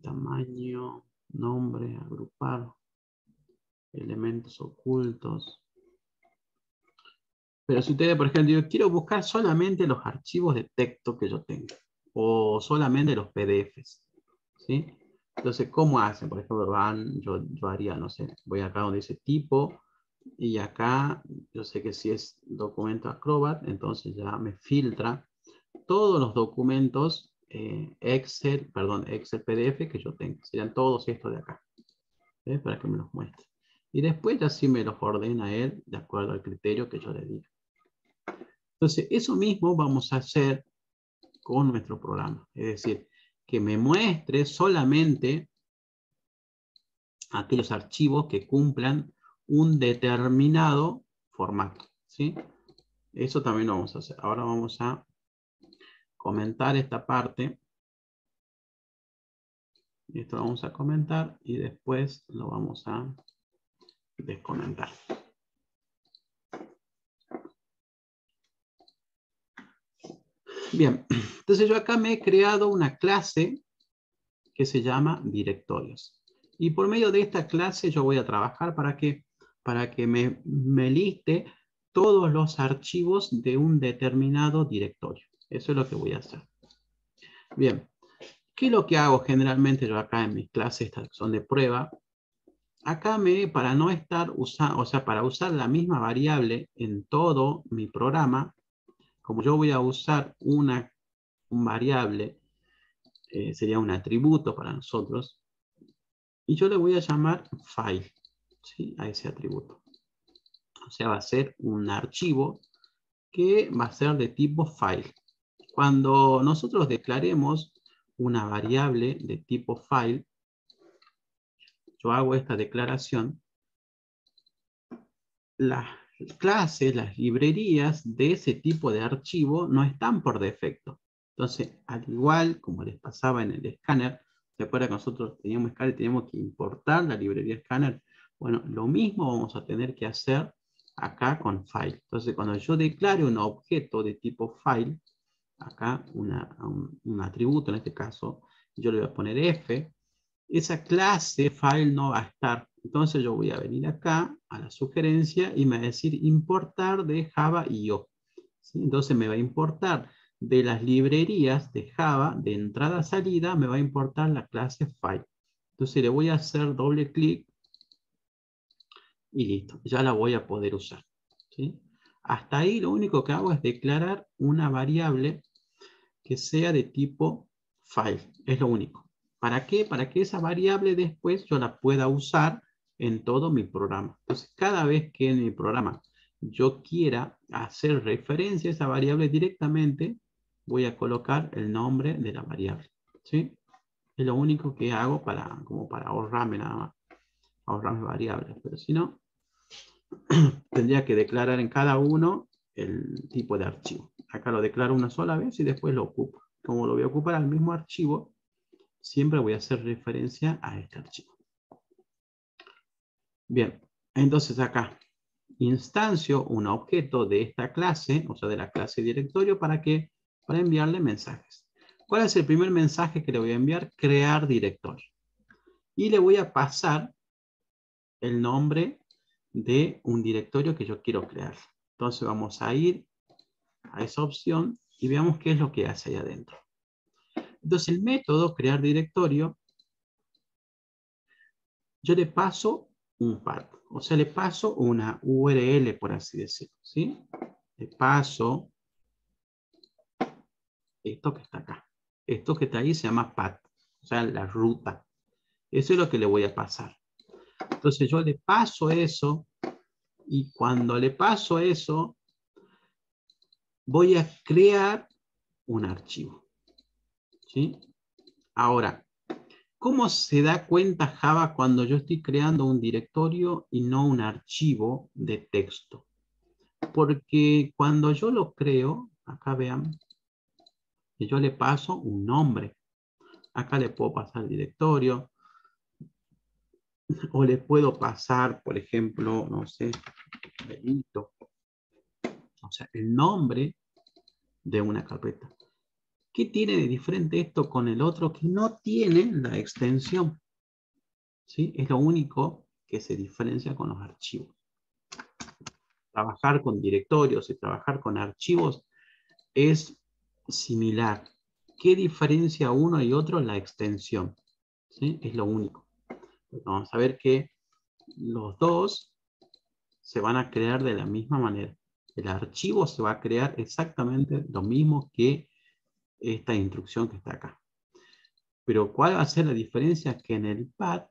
tamaño, nombre, agrupar, elementos ocultos. Pero si ustedes, por ejemplo, yo quiero buscar solamente los archivos de texto que yo tengo, o solamente los PDFs, ¿sí? Entonces, ¿cómo hacen? Por ejemplo, yo haría, no sé, voy acá donde dice tipo, y acá yo sé que si es documento Acrobat, entonces ya me filtra todos los documentos Excel PDF que yo tengo. Serían todos estos de acá. ¿Ves? Para que me los muestre. Y después ya sí me los ordena él de acuerdo al criterio que yo le diga. Entonces, eso mismo vamos a hacer con nuestro programa. Es decir, que me muestre solamente aquellos archivos que cumplan un determinado formato, ¿sí? Eso también lo vamos a hacer. Ahora vamos a comentar esta parte. Esto lo vamos a comentar y después lo vamos a descomentar. Bien, entonces yo acá me he creado una clase que se llama directorios. Y por medio de esta clase yo voy a trabajar para que me liste todos los archivos de un determinado directorio. Eso es lo que voy a hacer. Bien, ¿qué es lo que hago generalmente yo acá en mis clases? Estas son de prueba. Acá para no estar usando, o sea, para usar la misma variable en todo mi programa, como yo voy a usar un variable, sería un atributo para nosotros, y yo le voy a llamar file, ¿sí? A ese atributo. O sea, va a ser un archivo que va a ser de tipo file. Cuando nosotros declaremos una variable de tipo file, yo hago esta declaración, las clases, las librerías de ese tipo de archivo no están por defecto. Entonces, al igual como les pasaba en el escáner, ¿se acuerdan que nosotros teníamos escáner y teníamos que importar la librería escáner? Bueno, lo mismo vamos a tener que hacer acá con file. Entonces, cuando yo declare un objeto de tipo file, acá un atributo en este caso, yo le voy a poner F, esa clase file no va a estar. Entonces yo voy a venir acá a la sugerencia y me va a decir importar de Java IO. ¿Sí? Entonces me va a importar de las librerías de Java, de entrada a salida, me va a importar la clase file. Entonces le voy a hacer doble clic y listo, ya la voy a poder usar. ¿Sí? Hasta ahí lo único que hago es declarar una variable que sea de tipo file. Es lo único. ¿Para qué? Para que esa variable después yo la pueda usar en todo mi programa. Entonces, cada vez que en mi programa yo quiera hacer referencia a esa variable directamente, voy a colocar el nombre de la variable. ¿Sí? Es lo único que hago como para ahorrarme nada más. Ahorrarme variables. Pero si no, tendría que declarar en cada uno el tipo de archivo. Acá lo declaro una sola vez y después lo ocupo. Como lo voy a ocupar al mismo archivo, siempre voy a hacer referencia a este archivo. Bien, entonces acá instancio un objeto de esta clase, o sea, de la clase directorio, ¿para qué? Para enviarle mensajes. ¿Cuál es el primer mensaje que le voy a enviar? Crear directorio. Y le voy a pasar el nombre de un directorio que yo quiero crear. Entonces vamos a ir a esa opción y veamos qué es lo que hace ahí adentro. Entonces el método crear directorio, yo le paso un path, o sea, le paso una URL, por así decirlo, ¿sí? Le paso esto que está acá. Esto que está ahí se llama path, o sea, la ruta. Eso es lo que le voy a pasar. Entonces yo le paso eso y cuando le paso eso, voy a crear un archivo, ¿sí? Ahora, ¿cómo se da cuenta Java cuando yo estoy creando un directorio y no un archivo de texto? Porque cuando yo lo creo, acá vean, que yo le paso un nombre. Acá le puedo pasar directorio, o le puedo pasar, por ejemplo, no sé, Benito. O sea, el nombre de una carpeta. ¿Qué tiene de diferente esto con el otro? Que no tiene la extensión. ¿Sí? Es lo único que se diferencia con los archivos. Trabajar con directorios y trabajar con archivos es similar. ¿Qué diferencia uno y otro? La extensión. ¿Sí? Es lo único. Vamos a ver que los dos se van a crear de la misma manera. El archivo se va a crear exactamente lo mismo que esta instrucción que está acá. Pero ¿cuál va a ser la diferencia? Que en el path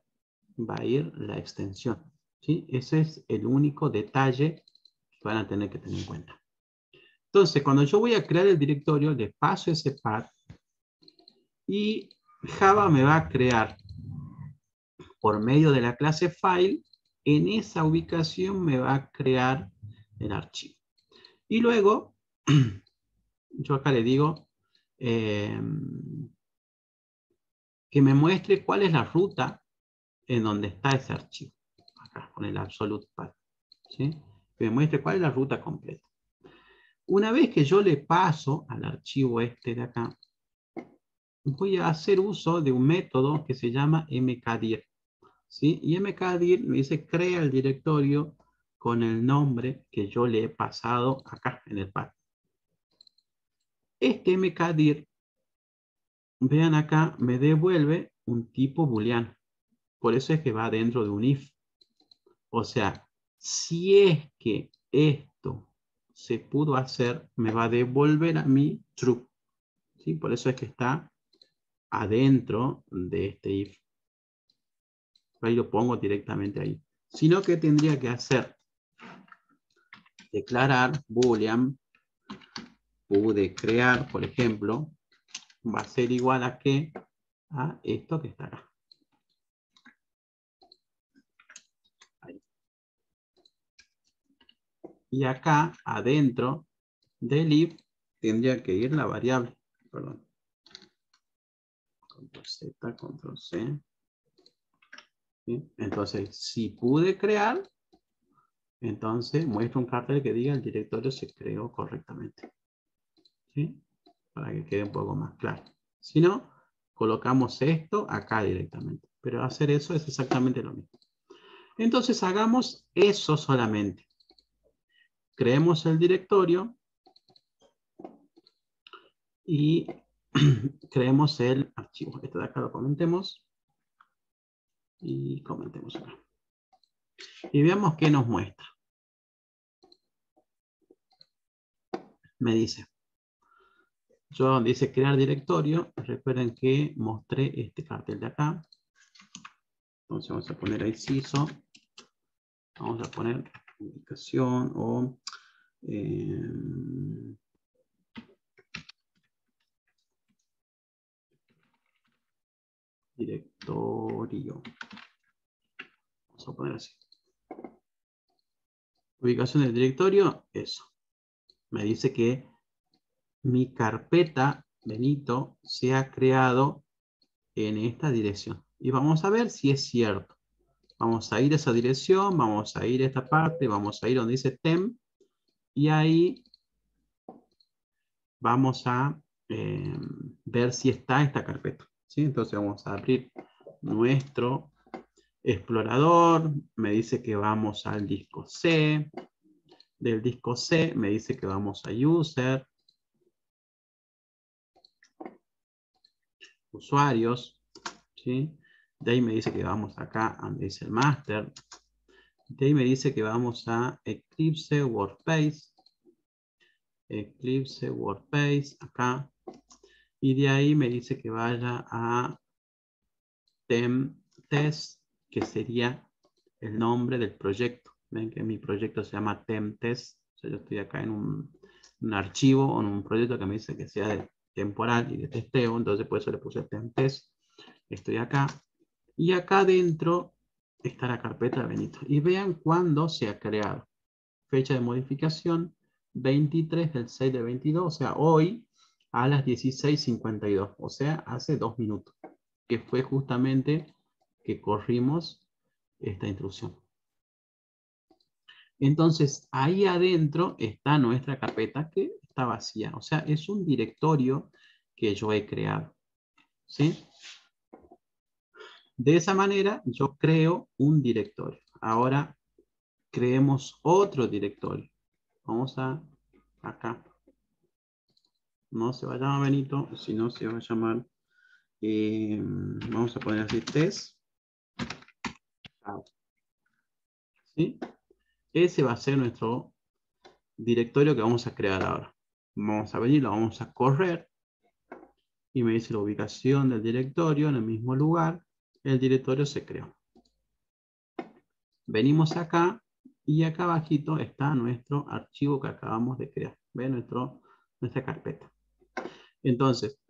va a ir la extensión. ¿Sí? Ese es el único detalle que van a tener que tener en cuenta. Entonces, cuando yo voy a crear el directorio, le paso ese path y Java me va a crear por medio de la clase file, en esa ubicación me va a crear el archivo. Y luego, yo acá le digo que me muestre cuál es la ruta en donde está ese archivo. Acá, con el absolute path. ¿Sí? Que me muestre cuál es la ruta completa. Una vez que yo le paso al archivo este de acá, voy a hacer uso de un método que se llama mkdir. ¿Sí? Y mkdir me dice crea el directorio con el nombre que yo le he pasado acá en el path. Este mkdir, vean acá, me devuelve un tipo booleano. Por eso es que va dentro de un if. O sea, si es que esto se pudo hacer, me va a devolver a mí true. ¿Sí? Por eso es que está adentro de este if. Ahí lo pongo directamente ahí. Sino que tendría que hacer declarar boolean pude crear, por ejemplo, va a ser igual a qué? A esto que está acá. Ahí. Y acá, adentro del if, tendría que ir la variable. Perdón. Control Z, Control C. ¿Sí? Entonces, si pude crear, entonces muestra un cartel que diga el directorio se creó correctamente. ¿Sí? Para que quede un poco más claro. Si no, colocamos esto acá directamente. Pero hacer eso es exactamente lo mismo. Entonces hagamos eso solamente. Creemos el directorio y creemos el archivo. Este de acá lo comentemos. Y comentemos acá. Y veamos qué nos muestra. Me dice. Yo dice crear directorio. Recuerden que mostré este cartel de acá. Entonces vamos a poner ahí CISO. Vamos a poner ubicación o directorio. Vamos a poner así. Ubicación del directorio, eso. Me dice que mi carpeta Benito se ha creado en esta dirección. Y vamos a ver si es cierto. Vamos a ir a esa dirección, vamos a ir a esta parte, vamos a ir donde dice temp. Y ahí vamos a ver si está esta carpeta, ¿sí? Entonces vamos a abrir nuestro explorador, me dice que vamos al disco C, del disco C me dice que vamos a user, usuarios, ¿sí? De ahí me dice que vamos acá donde dice el master, de ahí me dice que vamos a Eclipse WordPace, acá, y de ahí me dice que vaya a TemTest, que sería el nombre del proyecto. Ven que mi proyecto se llama TemTest. O sea, yo estoy acá en un archivo o en un proyecto que me dice que sea de temporal y de testeo, entonces por eso le puse TemTest. Estoy acá. Y acá adentro está la carpeta de Benito. Y vean cuándo se ha creado. Fecha de modificación 23 del 6 de 22, o sea, hoy a las 16:52, o sea, hace 2 minutos, que fue justamente que corrimos esta instrucción. Entonces, ahí adentro está nuestra carpeta que está vacía, o sea, es un directorio que yo he creado, ¿sí? De esa manera, yo creo un directorio. Ahora, creemos otro directorio. Vamos a acá. No se va a llamar Benito, sino se va a llamar, vamos a poner así, test. ¿Sí? Ese va a ser nuestro directorio que vamos a crear ahora. Vamos a venir, lo vamos a correr y me dice la ubicación del directorio en el mismo lugar. El directorio se creó. Venimos acá y acá abajito está nuestro archivo que acabamos de crear. ¿Ven? Nuestra carpeta. Entonces,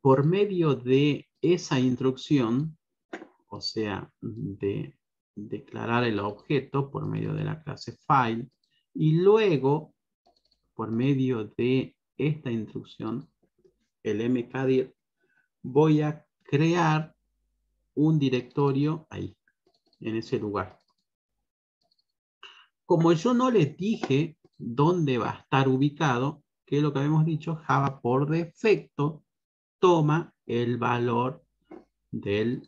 por medio de esa instrucción, o sea, de declarar el objeto por medio de la clase file, y luego, por medio de esta instrucción, el mkdir, voy a crear un directorio ahí, en ese lugar. Como yo no les dije dónde va a estar ubicado, que es lo que habíamos dicho, Java por defecto toma el valor de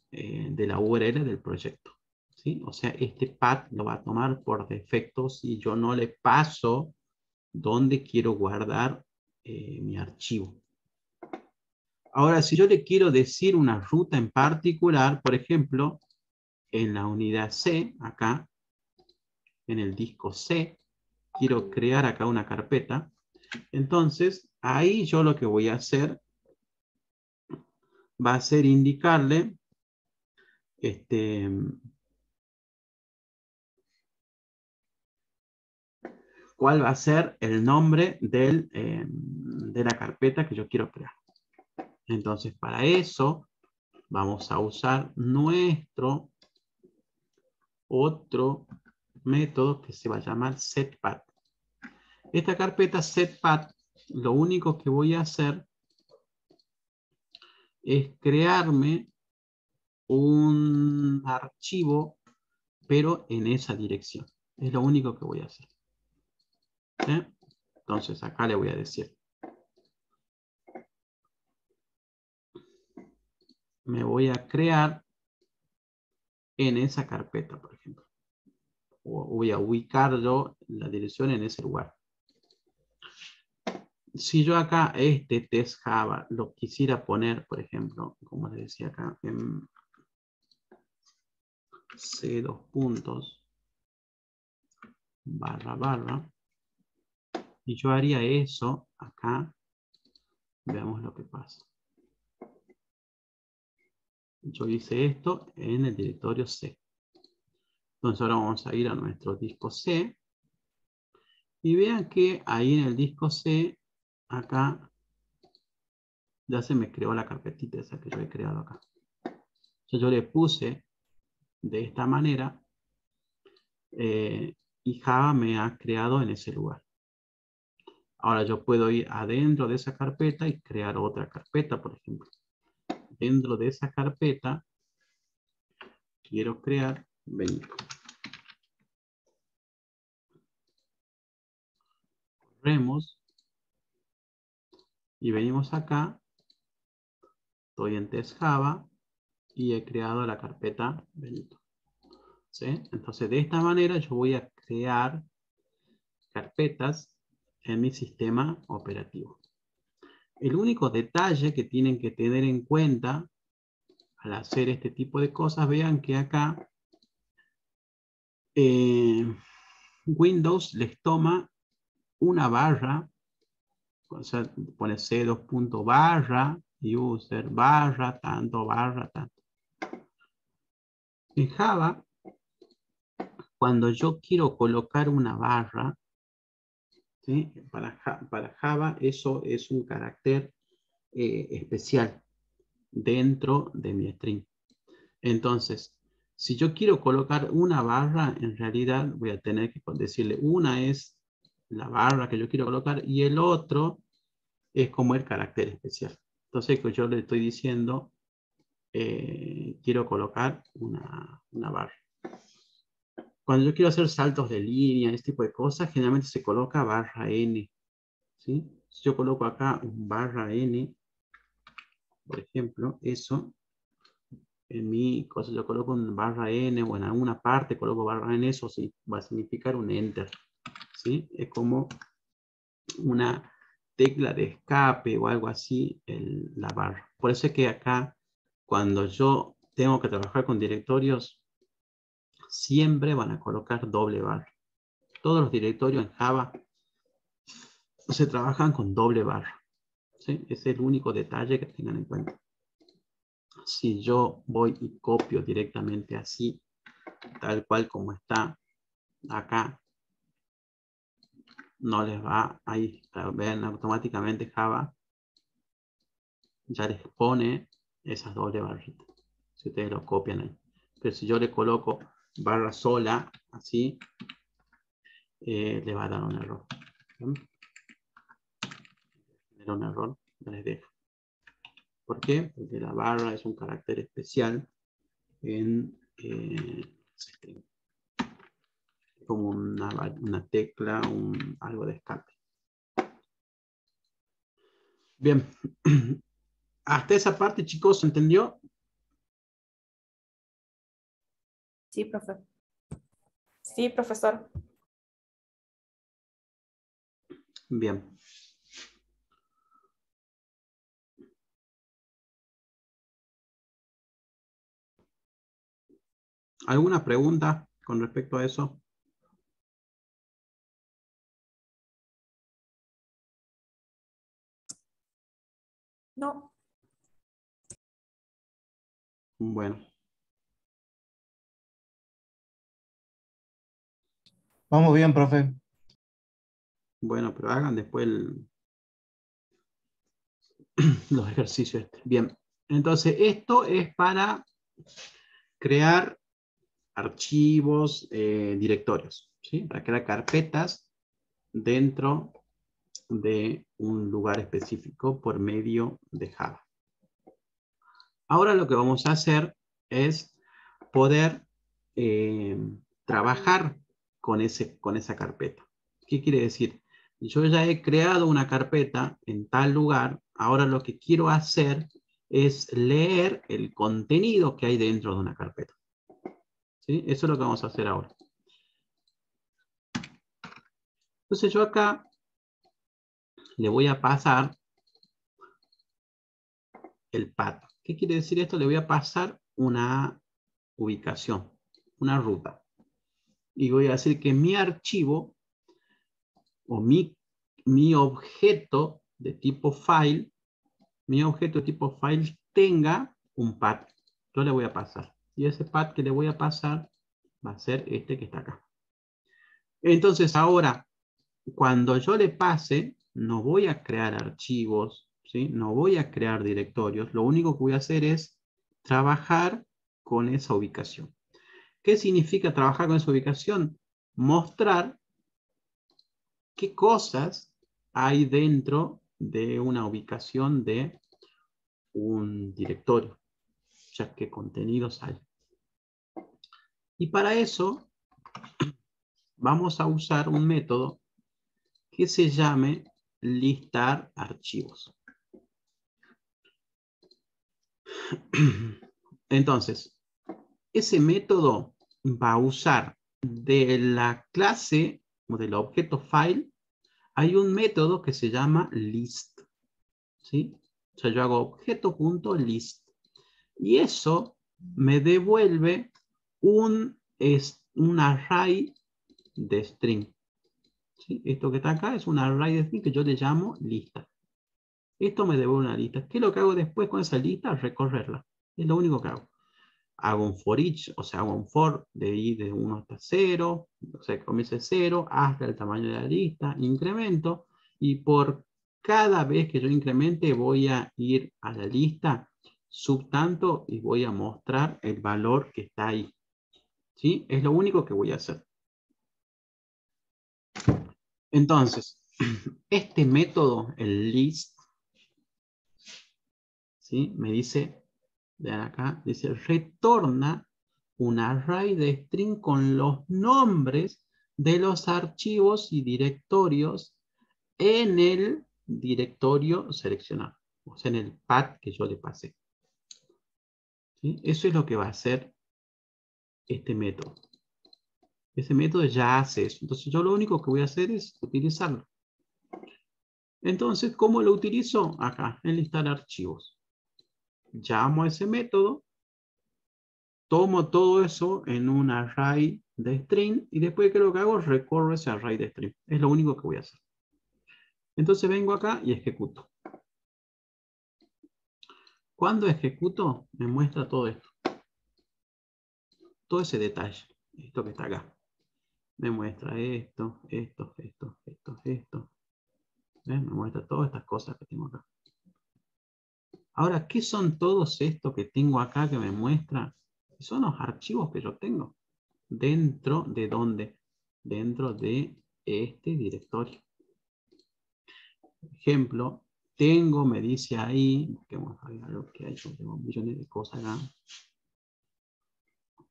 la URL del proyecto, ¿sí? O sea, este path lo va a tomar por defecto si yo no le paso dónde quiero guardar mi archivo. Ahora, si yo le quiero decir una ruta en particular, por ejemplo, en la unidad C, acá, en el disco C, quiero crear acá una carpeta, entonces ahí yo lo que voy a hacer va a ser indicarle cuál va a ser el nombre de la carpeta que yo quiero crear. Entonces, para eso vamos a usar nuestro otro método que se va a llamar setPath. Esta carpeta setPath, lo único que voy a hacer es crearme un archivo, pero en esa dirección. Es lo único que voy a hacer. ¿Sí? Entonces, acá le voy a decir. Me voy a crear en esa carpeta, por ejemplo. O voy a ubicar yo la dirección en ese lugar. Si yo acá este test Java lo quisiera poner, por ejemplo, como les decía acá, en C2 puntos // y yo haría eso acá, veamos lo que pasa. Yo hice esto en el directorio C. Entonces ahora vamos a ir a nuestro disco C y vean que ahí en el disco C, acá ya se me creó la carpetita esa que yo he creado acá. Yo le puse de esta manera y Java me ha creado en ese lugar. Ahora yo puedo ir adentro de esa carpeta y crear otra carpeta, por ejemplo. Dentro de esa carpeta quiero crear Benito. Corremos y venimos acá Estoy en test Java y he creado la carpeta Benito. ¿Sí? Entonces, de esta manera yo voy a crear carpetas en mi sistema operativo. El único detalle que tienen que tener en cuenta al hacer este tipo de cosas, vean que acá Windows les toma una barra, o sea, pone C2.barra, user barra, tanto barra, tanto. En Java, cuando yo quiero colocar una barra, ¿sí? Para Java eso es un carácter especial dentro de mi string. Entonces, si yo quiero colocar una barra, en realidad voy a tener que decirle una es la barra que yo quiero colocar y el otro es como el carácter especial. Entonces, pues yo le estoy diciendo, quiero colocar una barra. Cuando yo quiero hacer saltos de línea, este tipo de cosas, generalmente se coloca barra N. ¿Sí? Si yo coloco acá un barra N, por ejemplo, eso, en mi cosa yo coloco un barra N o en alguna parte coloco barra N, eso sí, va a significar un enter. ¿Sí? Es como una tecla de escape o algo así, la barra. Por eso es que acá, cuando yo tengo que trabajar con directorios, siempre van a colocar doble barra. Todos los directorios en Java se trabajan con doble barra. ¿Sí? Ese es el único detalle que tengan en cuenta. Si yo voy y copio directamente así, tal cual como está acá, no les va ahí. Vean, automáticamente Java ya les pone esas doble barritas. Si ustedes lo copian ahí. Pero si yo le coloco barra sola, así, le va a dar un error. Era un error, les dejo. ¿Por qué? Porque la barra es un carácter especial en string. Como una tecla, algo de escape. Bien. Hasta esa parte, chicos, ¿se entendió? Sí, profe. Sí, profesor. Bien. ¿Alguna pregunta con respecto a eso? No. Bueno. Vamos bien, profe. Bueno, pero hagan después los ejercicios. Bien. Entonces, esto es para crear archivos, directorios, ¿sí? Para crear carpetas dentro de un lugar específico por medio de Java. Ahora lo que vamos a hacer es poder trabajar con esa carpeta. ¿Qué quiere decir? Yo ya he creado una carpeta en tal lugar, ahora lo que quiero hacer es leer el contenido que hay dentro de una carpeta. ¿Sí? Eso es lo que vamos a hacer ahora. Entonces yo acá le voy a pasar el path. ¿Qué quiere decir esto? Le voy a pasar una ubicación, una ruta. Y voy a decir que mi archivo o mi objeto de tipo file, tenga un path. Yo le voy a pasar. Y ese path que le voy a pasar va a ser este que está acá. Entonces ahora, cuando yo le pase, no voy a crear archivos, ¿sí? No voy a crear directorios. Lo único que voy a hacer es trabajar con esa ubicación. ¿Qué significa trabajar con esa ubicación? Mostrar qué cosas hay dentro de una ubicación de un directorio, o sea, qué contenidos hay. Y para eso vamos a usar un método que se llame listar archivos. Entonces, ese método va a usar de la clase o del objeto file, hay un método que se llama list. ¿Sí? O sea, yo hago objeto.list. Y eso me devuelve un array de string. ¿Sí? Esto que está acá es un array de string que yo le llamo lista. Esto me devuelve una lista. ¿Qué es lo que hago después con esa lista? Recorrerla. Es lo único que hago. Hago un for each, o sea, hago un for de i de 1 hasta 0, o sea, que comience 0 hasta el tamaño de la lista, incremento, y por cada vez que yo incremente voy a ir a la lista subtanto y voy a mostrar el valor que está ahí. ¿Sí? Es lo único que voy a hacer. Entonces, este método, el list, ¿sí? Me dice, vean acá, dice, retorna un array de string con los nombres de los archivos y directorios en el directorio seleccionado, o sea, en el path que yo le pasé. ¿Sí? Eso es lo que va a hacer este método. Ese método ya hace eso. Entonces yo lo único que voy a hacer es utilizarlo. Entonces, ¿cómo lo utilizo? Acá, en listar archivos. Llamo a ese método, tomo todo eso en un array de string y después que lo que hago, recorro ese array de string. Es lo único que voy a hacer. Entonces vengo acá y ejecuto. Cuando ejecuto, me muestra todo esto. Todo ese detalle. Esto que está acá. Me muestra esto. Me muestra todas estas cosas que tengo acá. Ahora, ¿qué son todos estos que tengo acá que me muestra? Son los archivos que yo tengo. ¿Dentro de dónde? Dentro de este directorio. Ejemplo, tengo, me dice ahí, busquemos algo que hay, tengo millones de cosas acá.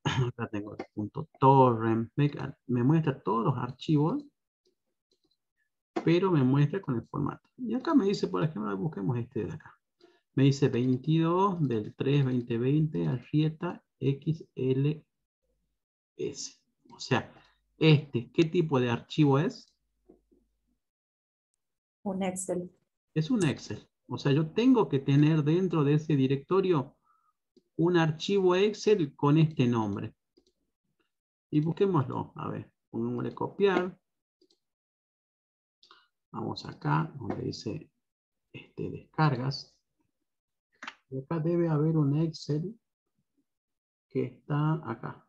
Acá tengo el punto torrent, me muestra todos los archivos, pero me muestra con el formato. Y acá me dice, por ejemplo, busquemos este de acá. Me dice 22 del 3 2020 Arrieta XLS. O sea, ¿qué tipo de archivo es? Un Excel. Es un Excel. O sea, yo tengo que tener dentro de ese directorio un archivo Excel con este nombre. Y busquémoslo. A ver, pongámosle copiar. Vamos acá, donde dice descargas. Y acá debe haber un Excel que está acá.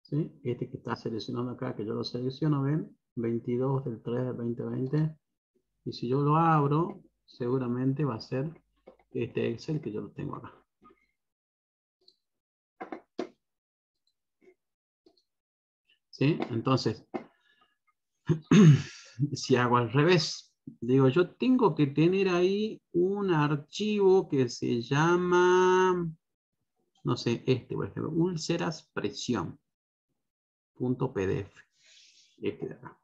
¿Sí? Este que está seleccionando acá, que yo lo selecciono, ven, 22 del 3 del 2020. Y si yo lo abro, seguramente va a ser este Excel que yo lo tengo acá. ¿Sí? Entonces, si hago al revés, digo, yo tengo que tener ahí un archivo que se llama, no sé, por ejemplo, úlceraspresión.pdf. Este de acá.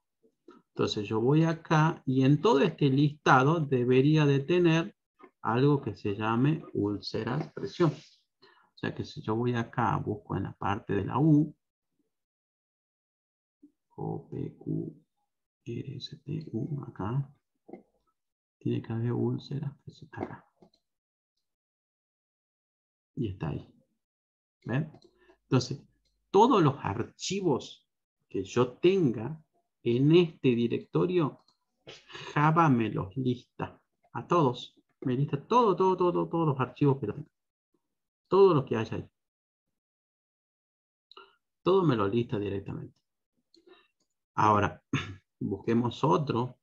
Entonces yo voy acá y en todo este listado debería de tener algo que se llame úlceraspresión. O sea que si yo voy acá, busco en la parte de la U, OPQRSTU, acá, tiene que haber úlceraspresión acá. Y está ahí. ¿Ven? Entonces, todos los archivos que yo tenga en este directorio, Java me los lista. A todos. Me lista todos los archivos que tengo. Todo lo que haya ahí. Todo me lo lista directamente. Ahora, busquemos otro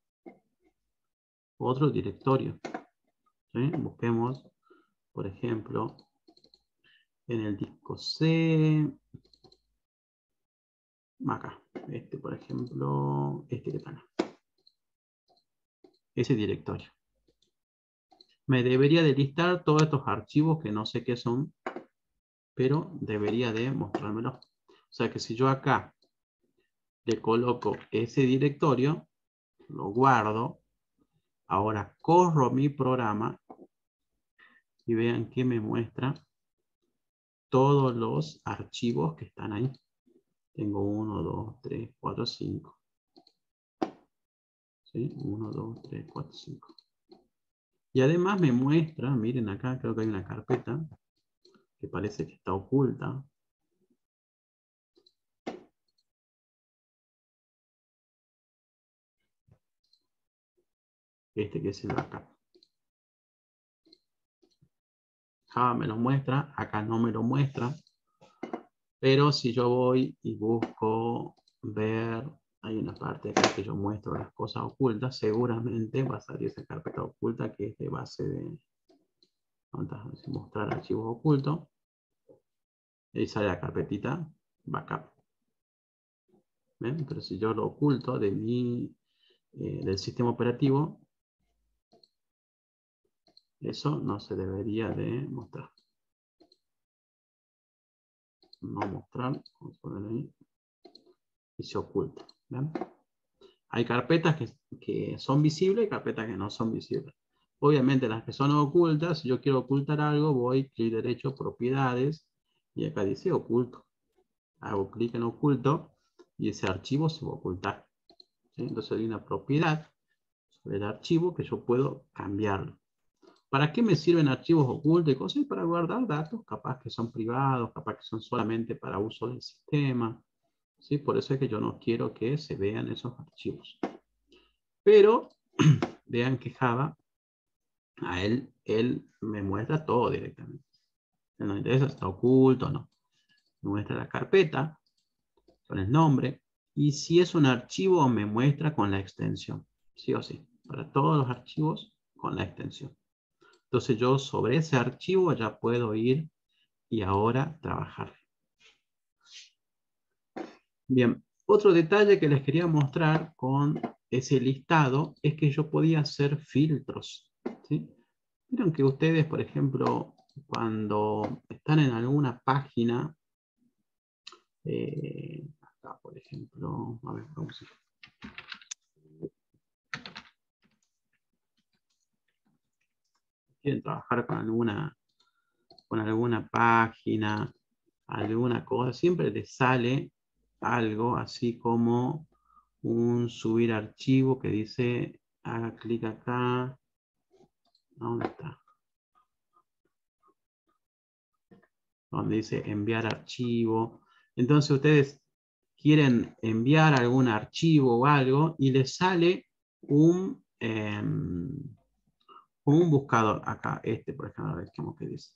directorio. ¿Sí? Busquemos, por ejemplo, en el disco C. Acá. Por ejemplo, que está acá. Ese directorio. Me debería de listar todos estos archivos que no sé qué son, pero debería de mostrármelo. O sea que si yo acá le coloco ese directorio, lo guardo, ahora corro mi programa y vean que me muestra todos los archivos que están ahí. Tengo 1, 2, 3, 4, 5. ¿Sí? 1, 2, 3, 4, 5. Y además me muestra, miren acá, creo que hay una carpeta que parece que está oculta. Este que es el backup. Java me lo muestra, acá no me lo muestra. Pero si yo voy y busco ver, hay una parte acá que yo muestro las cosas ocultas, seguramente va a salir esa carpeta oculta que es de base de mostrar archivos ocultos. Y sale la carpetita backup. ¿Ven? Pero si yo lo oculto de del sistema operativo, eso no se debería de mostrar. No mostrar, vamos a poner ahí, y se oculta. ¿Ven? Hay carpetas que son visibles y carpetas que no son visibles. Obviamente las que son ocultas, si yo quiero ocultar algo, voy clic derecho, propiedades, y acá dice oculto. Hago clic en oculto y ese archivo se va a ocultar. ¿Sí? Entonces hay una propiedad sobre el archivo que yo puedo cambiarlo. ¿Para qué me sirven archivos ocultos y cosas? Para guardar datos, capaz que son privados, capaz que son solamente para uso del sistema. ¿Sí? Por eso es que yo no quiero que se vean esos archivos. Pero vean que Java, a él me muestra todo directamente. No me interesa si está oculto o no. Me muestra la carpeta con el nombre. Y si es un archivo, me muestra con la extensión. Sí o sí. Para todos los archivos, con la extensión. Entonces yo sobre ese archivo ya puedo ir y ahora trabajar. Bien. Otro detalle que les quería mostrar con ese listado es que yo podía hacer filtros. ¿Sí? Vieron que ustedes, por ejemplo, cuando están en alguna página, acá por ejemplo, a ver, vamos a ver. Quieren trabajar con alguna página, alguna cosa, siempre les sale algo así como un subir archivo que dice, haga clic acá, ¿dónde está? Donde dice enviar archivo. Entonces ustedes quieren enviar algún archivo o algo y les sale un buscador. Acá, este por ejemplo, a ver cómo que dice.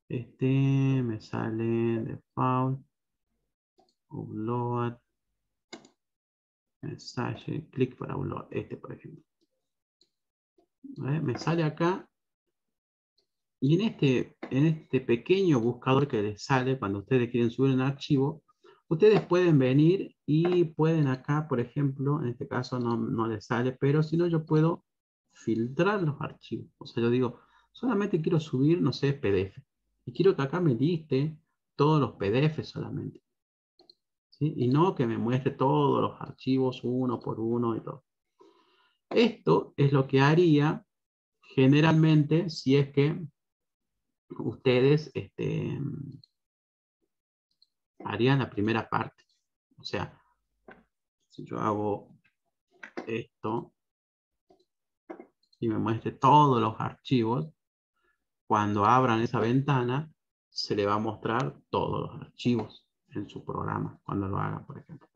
Este me sale default, upload, mensaje, clic para upload. Este por ejemplo. Me sale acá. Y en este pequeño buscador que les sale cuando ustedes quieren subir un archivo, ustedes pueden venir y pueden acá, por ejemplo, en este caso no les sale, pero si no yo puedo filtrar los archivos. O sea, yo digo, solamente quiero subir, no sé, PDF. Y quiero que acá me liste todos los PDF solamente. ¿Sí? Y no que me muestre todos los archivos uno por uno y todo. Esto es lo que haría generalmente si es que ustedes harían la primera parte. O sea, si yo hago esto y me muestre todos los archivos, cuando abran esa ventana, se le va a mostrar todos los archivos en su programa, cuando lo hagan, por ejemplo.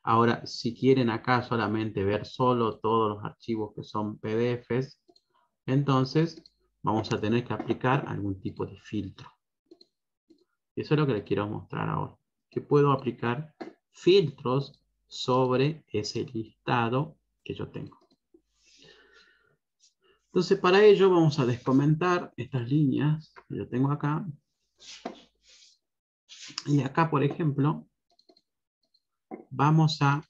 Ahora, si quieren acá solamente ver solo todos los archivos que son PDFs, entonces vamos a tener que aplicar algún tipo de filtro. Y eso es lo que les quiero mostrar ahora. Que puedo aplicar filtros sobre ese listado que yo tengo. Entonces, para ello vamos a descomentar estas líneas que yo tengo acá. Y acá, por ejemplo, vamos a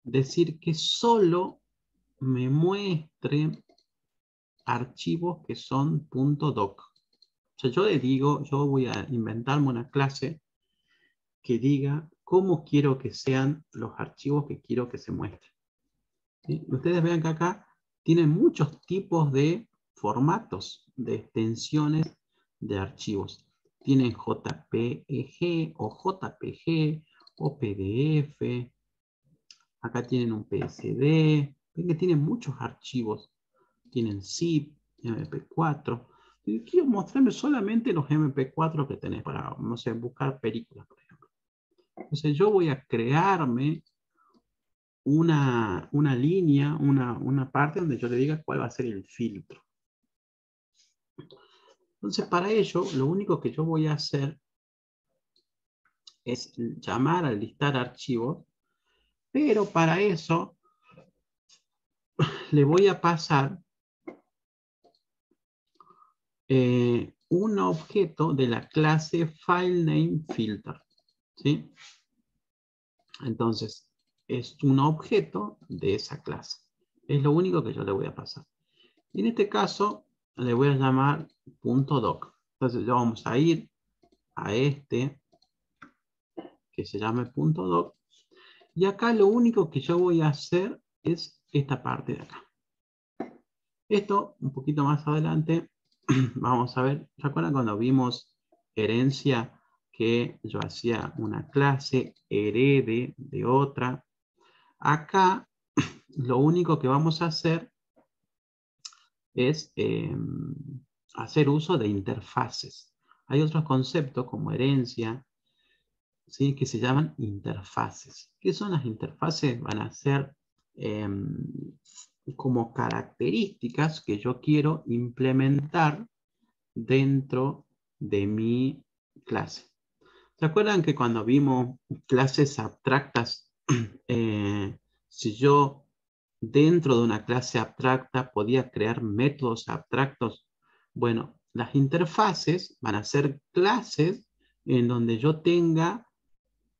decir que solo me muestre archivos que son .doc. O sea, yo le digo, yo voy a inventarme una clase que diga cómo quiero que sean los archivos que quiero que se muestren. ¿Sí? Ustedes vean que acá tienen muchos tipos de formatos de extensiones de archivos. Tienen JPEG o JPG o PDF. Acá tienen un PSD. Ven que tienen muchos archivos. Tienen zip, MP4. Y quiero mostrarme solamente los MP4 que tenés para, no sé, buscar películas, por ejemplo. Entonces yo voy a crearme una línea, una parte donde yo le diga cuál va a ser el filtro. Entonces para ello, lo único que yo voy a hacer es llamar al listar archivos, pero para eso le voy a pasar un objeto de la clase FileNameFilter, ¿sí? Entonces, es un objeto de esa clase. Es lo único que yo le voy a pasar. Y en este caso, le voy a llamar .doc. Entonces, ya vamos a ir a este, que se llame .doc. Y acá lo único que yo voy a hacer es esta parte de acá. Esto, un poquito más adelante, vamos a ver. ¿Se acuerdan cuando vimos herencia? Que yo hacía una clase herede de otra. Acá lo único que vamos a hacer es hacer uso de interfaces. Hay otros conceptos como herencia, ¿sí? Que se llaman interfaces. ¿Qué son las interfaces? Van a ser como características que yo quiero implementar dentro de mi clase. ¿Se acuerdan que cuando vimos clases abstractas, si yo dentro de una clase abstracta podía crear métodos abstractos? Bueno, las interfaces van a ser clases en donde yo tenga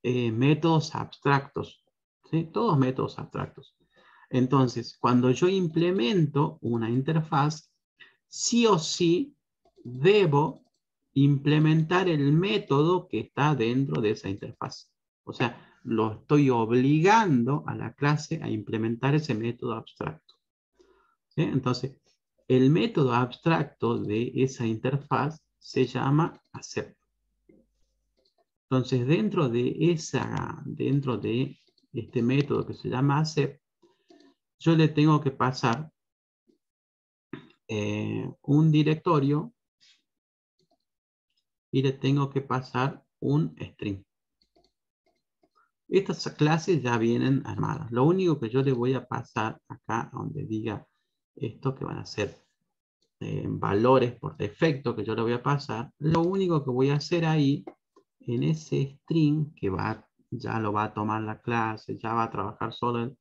métodos abstractos, ¿sí? Todos métodos abstractos. Entonces, cuando yo implemento una interfaz, sí o sí debo implementar el método que está dentro de esa interfaz. O sea, lo estoy obligando a la clase a implementar ese método abstracto. ¿Sí? Entonces, el método abstracto de esa interfaz se llama accept. Entonces, dentro de este método que se llama accept, yo le tengo que pasar un directorio y le tengo que pasar un string. Estas clases ya vienen armadas. Lo único que yo le voy a pasar acá, donde diga esto, que van a ser valores por defecto que yo le voy a pasar, lo único que voy a hacer ahí, en ese string, que ya lo va a tomar la clase, ya va a trabajar solo,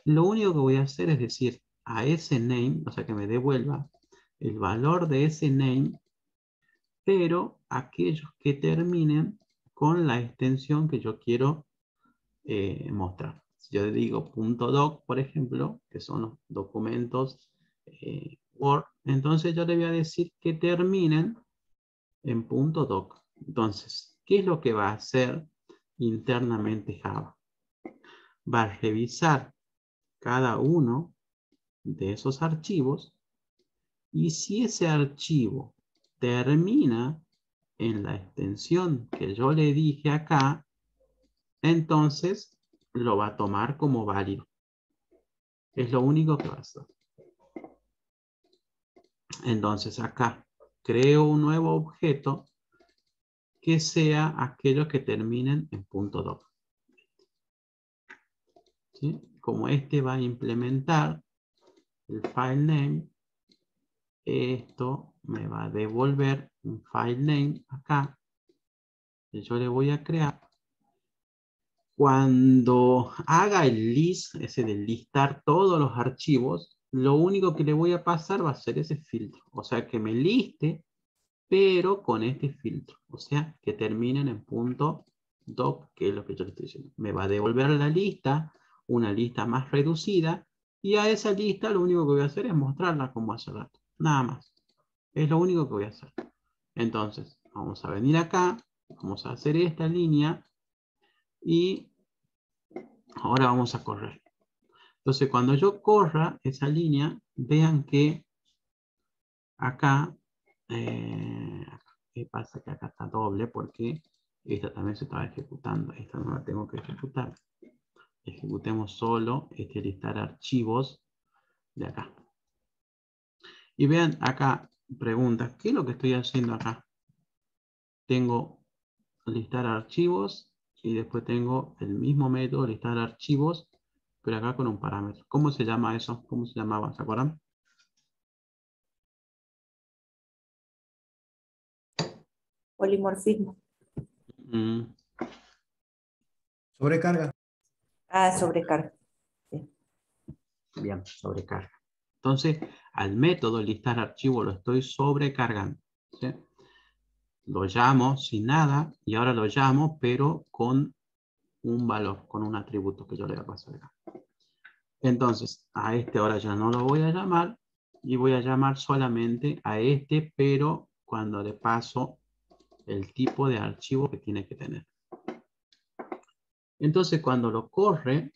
lo único que voy a hacer es decir a ese name, o sea que me devuelva el valor de ese name, pero aquellos que terminen con la extensión que yo quiero mostrar. Si yo le digo .doc, por ejemplo, que son los documentos Word, entonces yo le voy a decir que terminen en .doc. Entonces, ¿qué es lo que va a hacer internamente Java? Va a revisar cada uno de esos archivos y si ese archivo termina en la extensión que yo le dije acá, entonces lo va a tomar como válido. Es lo único que va a hacer. Entonces acá creo un nuevo objeto que sea aquellos que terminen en .doc. ¿Sí? Como este va a implementar el file name, esto me va a devolver un file name acá que yo le voy a crear. Cuando haga el list, ese de listar todos los archivos, lo único que le voy a pasar va a ser ese filtro. O sea, que me liste, pero con este filtro. O sea, que terminen en .doc, que es lo que yo le estoy diciendo. Me va a devolver la lista, una lista más reducida, y a esa lista lo único que voy a hacer es mostrarla como hace rato. Nada más. Es lo único que voy a hacer. Entonces, vamos a venir acá, vamos a hacer esta línea, y ahora vamos a correr. Entonces, cuando yo corra esa línea, vean que acá, ¿qué pasa? Que acá está doble porque esta también se estaba ejecutando. Esta no la tengo que ejecutar. Ejecutemos solo este listar archivos de acá. Y vean acá, preguntas, ¿qué es lo que estoy haciendo acá? Tengo listar archivos y después tengo el mismo método, listar archivos, pero acá con un parámetro. ¿Cómo se llama eso? ¿Cómo se llamaba? ¿Se acuerdan? Polimorfismo. Sobrecarga. Ah, sobrecarga. Bien, sobrecarga. Entonces, al método listar archivo lo estoy sobrecargando. ¿Sí? Lo llamo sin nada y ahora lo llamo, pero con un valor, con un atributo que yo le voy a pasar acá. Entonces, a este ahora ya no lo voy a llamar y voy a llamar solamente a este, pero cuando le paso el tipo de archivo que tiene que tener. Entonces, cuando lo corre,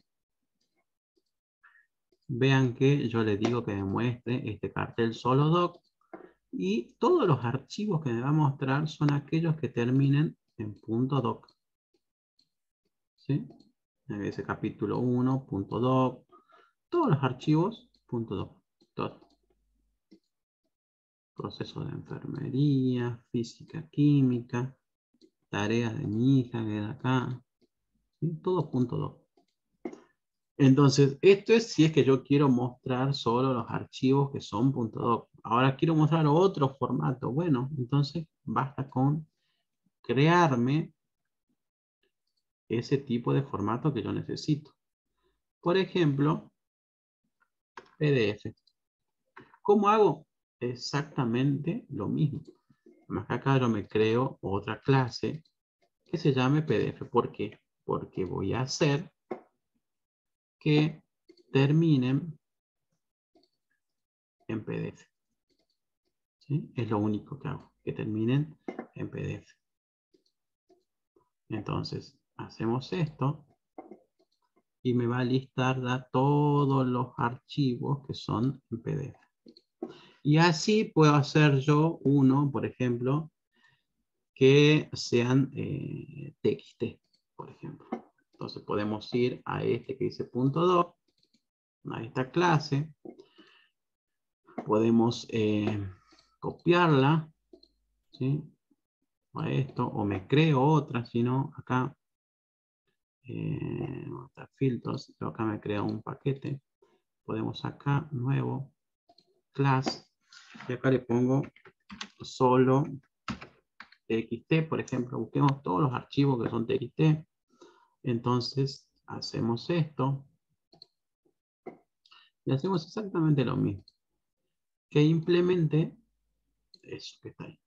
vean que yo le digo que me muestre este cartel solo doc y todos los archivos que me va a mostrar son aquellos que terminen en .doc. ¿Sí? Ese capítulo 1, .doc, todos los archivos .doc. Todo. Proceso de enfermería, física, química, tareas de mi hija que era acá. ¿Sí? Todo .doc. Entonces, esto es si es que yo quiero mostrar solo los archivos que son .doc. Ahora quiero mostrar otro formato. Bueno, entonces basta con crearme ese tipo de formato que yo necesito. Por ejemplo, PDF. ¿Cómo hago? Exactamente lo mismo. Más que acá yo me creo otra clase que se llame PDF. ¿Por qué? Porque voy a hacer que terminen en PDF. ¿Sí? Es lo único que hago, que terminen en PDF. Entonces, hacemos esto y me va a listar todos los archivos que son en PDF. Y así puedo hacer yo uno, por ejemplo, que sean TXT, por ejemplo. Entonces podemos ir a este que dice .doc, a esta clase. Podemos copiarla, ¿sí? A esto, o me creo otra, si no, acá, filtros, yo acá me creo un paquete. Podemos acá, nuevo, class, y acá le pongo solo TXT, por ejemplo, busquemos todos los archivos que son TXT. Entonces, hacemos esto. Y hacemos exactamente lo mismo. Que implemente eso que está ahí.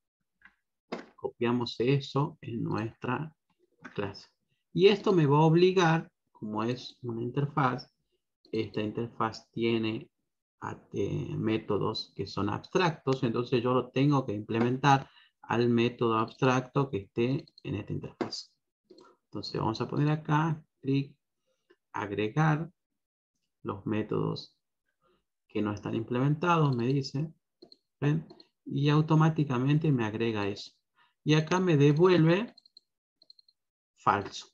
Copiamos eso en nuestra clase. Y esto me va a obligar, como es una interfaz, esta interfaz tiene métodos que son abstractos, entonces yo lo tengo que implementar al método abstracto que esté en esta interfaz. Entonces vamos a poner acá, clic, agregar los métodos que no están implementados, me dice, ¿ven? Y automáticamente me agrega eso. Y acá me devuelve falso.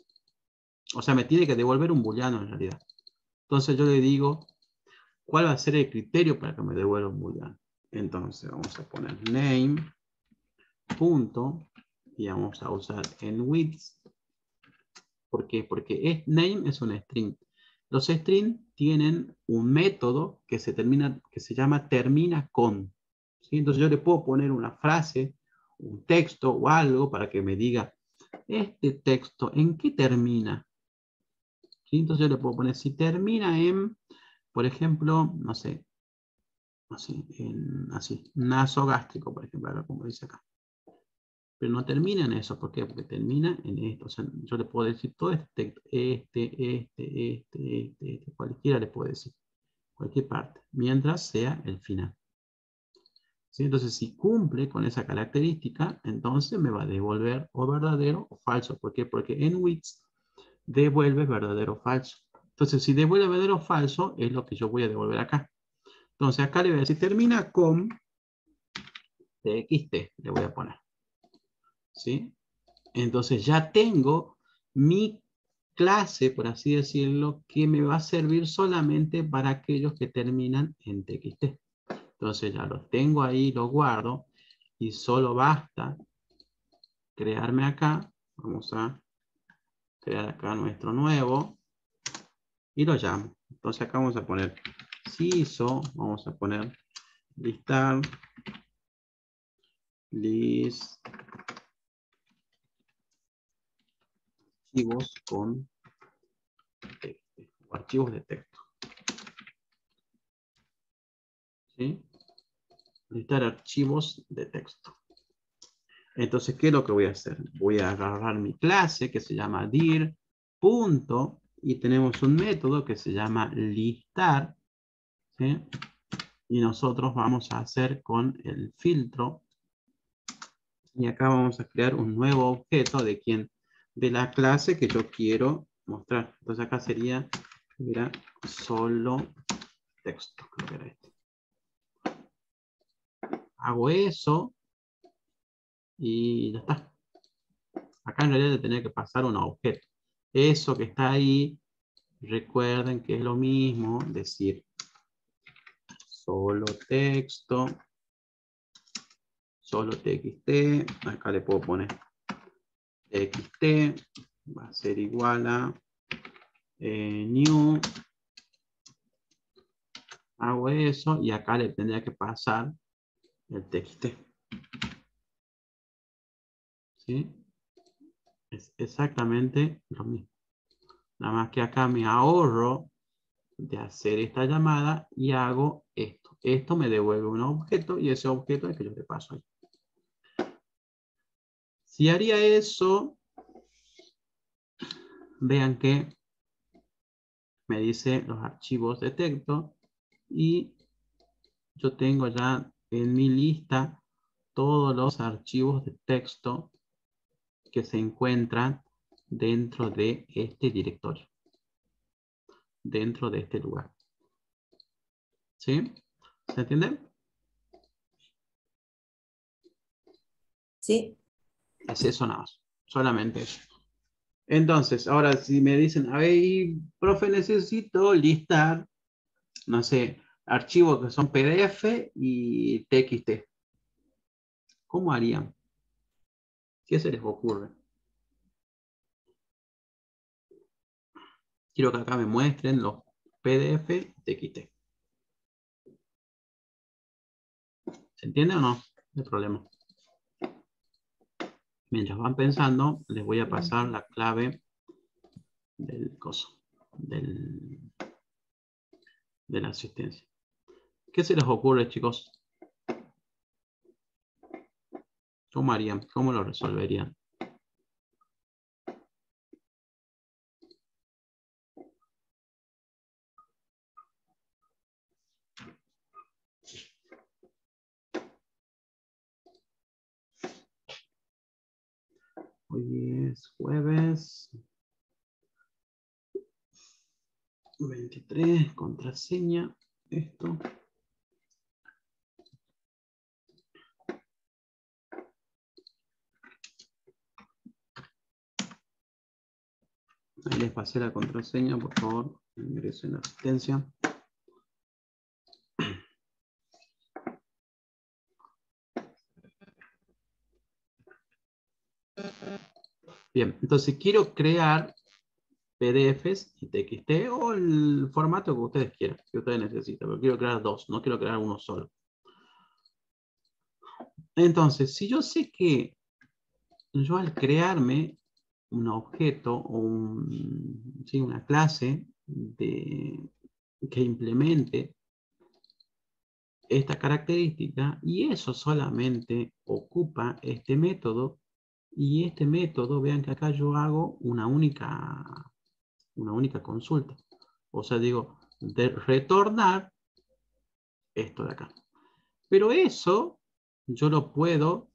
O sea, me tiene que devolver un booleano en realidad. Entonces yo le digo, ¿cuál va a ser el criterio para que me devuelva un booleano? Entonces vamos a poner name, punto, y vamos a usar en width. ¿Por qué? Porque name es un string. Los strings tienen un método que se llama termina con. ¿Sí? Entonces yo le puedo poner una frase, un texto o algo para que me diga, este texto, ¿en qué termina? ¿Sí? Entonces yo le puedo poner, si termina en, por ejemplo, no sé, así, nasogástrico, por ejemplo, ahora como dice acá. Pero no termina en eso, ¿por qué? Porque termina en esto. O sea, yo le puedo decir todo este texto, cualquiera le puedo decir, cualquier parte, mientras sea el final. ¿Sí? Entonces, si cumple con esa característica, entonces me va a devolver o verdadero o falso. ¿Por qué? Porque en width devuelve verdadero o falso. Entonces, si devuelve verdadero o falso, es lo que yo voy a devolver acá. Entonces, acá le voy a decir, termina con txt, le voy a poner. ¿Sí? Entonces ya tengo mi clase, por así decirlo, que me va a servir solamente para aquellos que terminan en txt. Entonces ya los tengo ahí, los guardo y solo basta crearme acá. Vamos a crear acá nuestro nuevo y lo llamo. Entonces acá vamos a poner CISO, vamos a poner listar, list, archivos con texto, o archivos de texto. ¿Sí? Listar archivos de texto. Entonces, ¿qué es lo que voy a hacer? Voy a agarrar mi clase que se llama dir, punto, y tenemos un método que se llama listar, ¿sí? Y nosotros vamos a hacer con el filtro, y acá vamos a crear un nuevo objeto de la clase que yo quiero mostrar. Entonces acá sería, mira, solo texto, creo que era este. Hago eso, y ya está. Acá en realidad le tenía que pasar un objeto. Eso que está ahí, recuerden que es lo mismo decir solo texto, solo txt. Acá le puedo poner txt, va a ser igual a new. Hago eso y acá le tendría que pasar el txt. ¿Sí? Es exactamente lo mismo. Nada más que acá me ahorro de hacer esta llamada y hago esto. Esto me devuelve un objeto y ese objeto es que yo le paso ahí. Si haría eso, vean que me dice los archivos de texto y yo tengo ya en mi lista todos los archivos de texto que se encuentran dentro de este directorio, dentro de este lugar. ¿Sí? ¿Se entiende? Sí. Es eso nada más, solamente eso. Entonces, ahora si me dicen, a ver, profe, necesito listar, no sé, archivos que son PDF y TXT. ¿Cómo harían? ¿Qué se les ocurre? Quiero que acá me muestren los PDF y TXT. ¿Se entiende o no? No hay problema. Mientras van pensando, les voy a pasar la clave del coso, de la asistencia. ¿Qué se les ocurre, chicos? ¿Cómo harían? ¿Cómo lo resolverían? Hoy es jueves 23, contraseña, esto. Ahí les pasé la contraseña, por favor, ingresen la asistencia. Bien, entonces quiero crear PDFs y TXT o el formato que ustedes quieran, que ustedes necesiten, pero quiero crear dos, no quiero crear uno solo. Entonces, si yo sé que yo al crearme un objeto o sí, una clase que implemente esta característica y eso solamente ocupa este método y este método, vean que acá yo hago una única consulta. O sea, digo, de retornar esto de acá. Pero eso yo lo puedo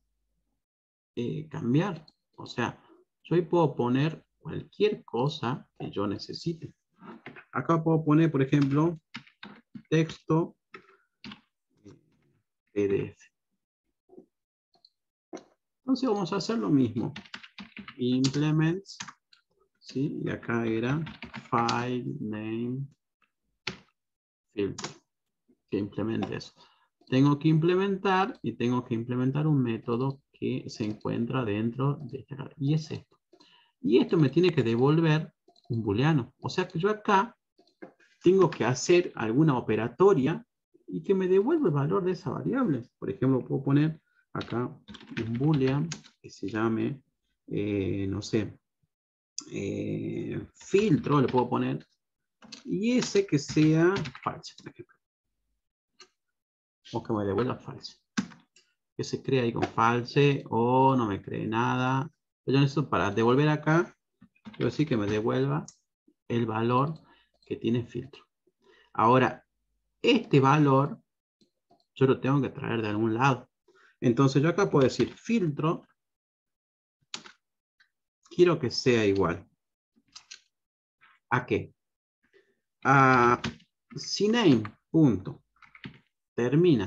cambiar. O sea, yo ahí puedo poner cualquier cosa que yo necesite. Acá puedo poner, por ejemplo, texto PDF. Entonces vamos a hacer lo mismo. Implements, ¿sí? Y acá era file name filter. Que implemente eso. Tengo que implementar y tengo que implementar un método que se encuentra dentro de esta. Y es esto. Y esto me tiene que devolver un booleano. O sea que yo acá tengo que hacer alguna operatoria y que me devuelva el valor de esa variable. Por ejemplo, puedo poner acá un boolean que se llame, no sé, filtro, le puedo poner, y ese que sea falso, por ejemplo. O que me devuelva falso. Que se crea ahí con false o no me cree nada. Pero eso para devolver acá, quiero decir que me devuelva el valor que tiene filtro. Ahora, este valor yo lo tengo que traer de algún lado. Entonces yo acá puedo decir filtro, quiero que sea igual. ¿A qué? A CNAME, punto. Termina.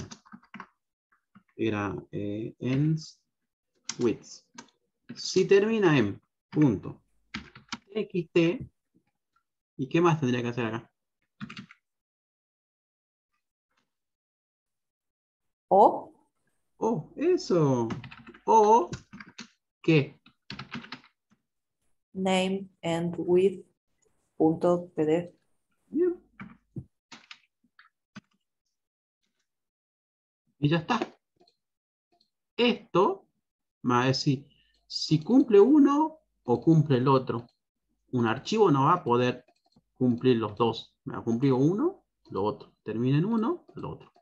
Era ends with. Si termina en punto txt, ¿y qué más tendría que hacer acá? O Oh, eso. O, ¿qué? name and with punto PDF. Bien. Y ya está. Esto me va a decir si cumple uno o cumple el otro. Un archivo no va a poder cumplir los dos. Me va a cumplir uno, lo otro. Termina en uno, lo otro.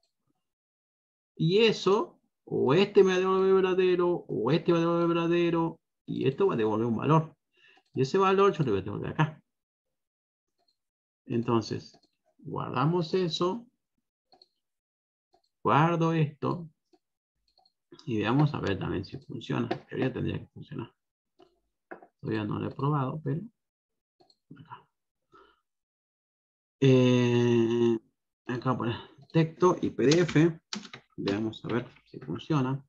Y eso, o este me va a devolver verdadero, o este va a devolver verdadero, y esto va a devolver un valor. Y ese valor yo lo voy a devolver acá. Entonces, guardamos eso, guardo esto, y veamos a ver también si funciona. En teoría tendría que funcionar. Todavía no lo he probado, pero acá. Acá poner texto y PDF. Veamos a ver si funciona.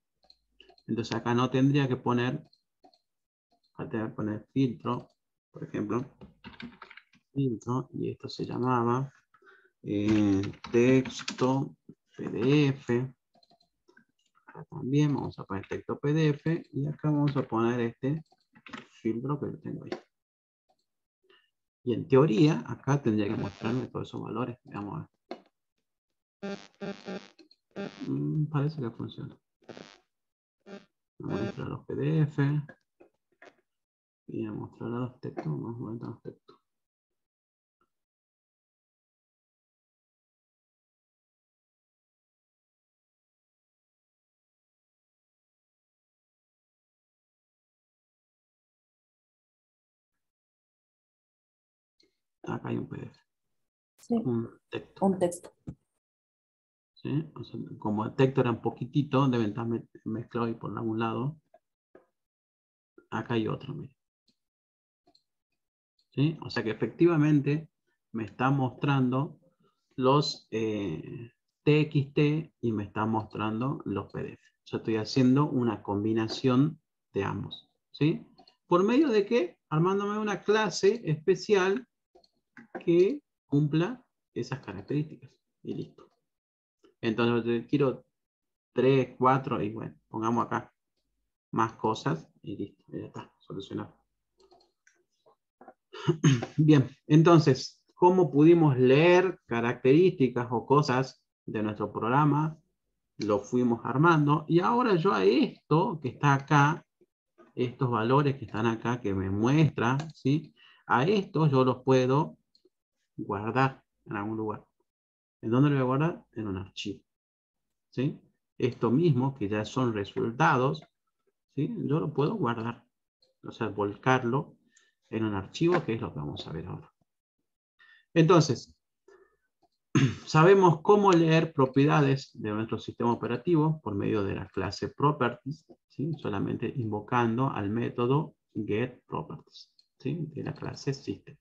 Entonces acá no tendría que poner, filtro, por ejemplo. Filtro, y esto se llamaba texto PDF. Acá también vamos a poner texto PDF y acá vamos a poner este filtro que lo tengo ahí. Y en teoría, acá tendría que mostrarme todos esos valores. Veamos a ver. Parece que funciona. Vamos a mostrar los PDF. Y a mostrar los textos. Vamos a mostrar los textos. Acá hay un PDF. Sí, Un texto. un texto. ¿Sí? O sea, como el texto era un poquitito, deben estar mezclado ahí por algún lado. Acá hay otro. Mira. ¿Sí? O sea que efectivamente me está mostrando los TXT y me está mostrando los PDF. Yo estoy haciendo una combinación de ambos. ¿Sí? ¿Por medio de qué? Armándome una clase especial que cumpla esas características. Y listo. Entonces quiero 3, 4 y bueno, pongamos acá más cosas y listo. Ya está, solucionado. Bien, entonces, ¿cómo pudimos leer características o cosas de nuestro programa? Lo fuimos armando y ahora yo a esto que está acá, estos valores que están acá que me muestra, ¿sí? A estos yo los puedo guardar en algún lugar. ¿En dónde lo voy a guardar? En un archivo. ¿Sí? Esto mismo, que ya son resultados, ¿sí? Yo lo puedo guardar. O sea, volcarlo en un archivo, que es lo que vamos a ver ahora. Entonces, sabemos cómo leer propiedades de nuestro sistema operativo por medio de la clase properties, ¿sí? Solamente invocando al método getProperties, ¿sí? De la clase system.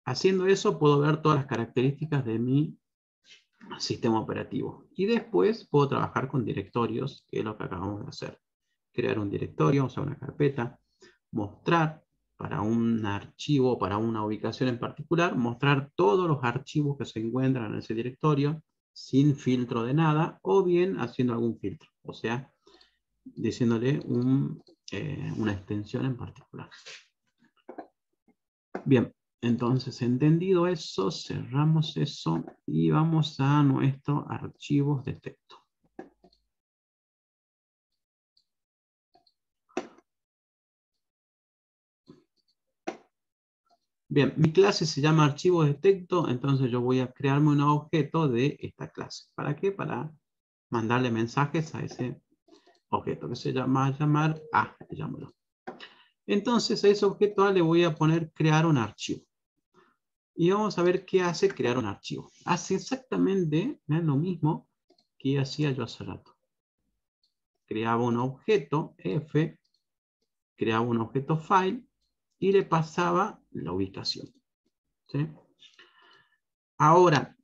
Haciendo eso puedo ver todas las características de mi sistema operativo. Y después puedo trabajar con directorios, que es lo que acabamos de hacer. crear un directorio, o sea, una carpeta, mostrar para un archivo, para una ubicación en particular, mostrar todos los archivos que se encuentran en ese directorio sin filtro de nada, o bien haciendo algún filtro, o sea, diciéndole una extensión en particular. Bien, entonces entendido eso, cerramos eso y vamos a nuestros archivos de texto. Bien, mi clase se llama archivos de texto, entonces yo voy a crearme un objeto de esta clase. ¿Para qué? Para mandarle mensajes a ese objeto que se llama llamar A, llamémoslo. Entonces a ese objeto A le voy a poner crear un archivo. Y vamos a ver qué hace crear un archivo. Hace exactamente lo mismo que hacía yo hace rato. Creaba un objeto F, creaba un objeto file y le pasaba la ubicación. ¿Sí? Ahora,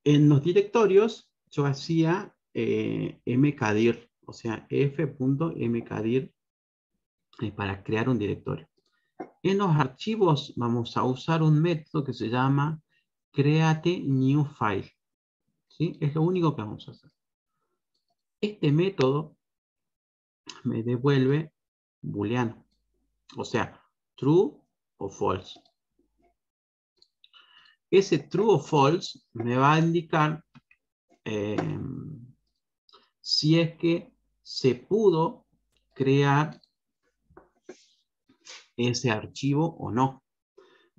en los directorios yo hacía mkdir, o sea, f.mkdir para crear un directorio. En los archivos vamos a usar un método que se llama createNewFile. ¿Sí? Es lo único que vamos a hacer. Este método me devuelve booleano, o sea, true o false. Ese true o false me va a indicar si es que se pudo crear ese archivo o no.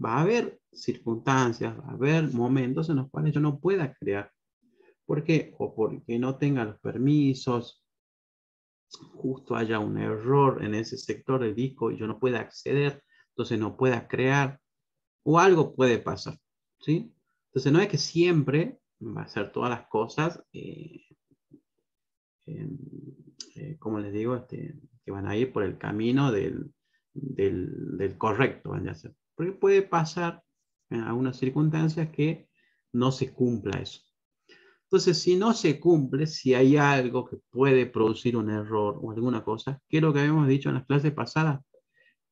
Va a haber circunstancias, va a haber momentos en los cuales yo no pueda crear. ¿Por qué? O porque no tenga los permisos, justo haya un error en ese sector del disco y yo no pueda acceder, entonces no pueda crear, o algo puede pasar, ¿sí? Entonces no es que siempre va a ser todas las cosas, como les digo, que van a ir por el camino del correcto, van a ser. Porque puede pasar en algunas circunstancias que no se cumpla eso. Entonces, si no se cumple, si hay algo que puede producir un error o alguna cosa, que es lo que habíamos dicho en las clases pasadas,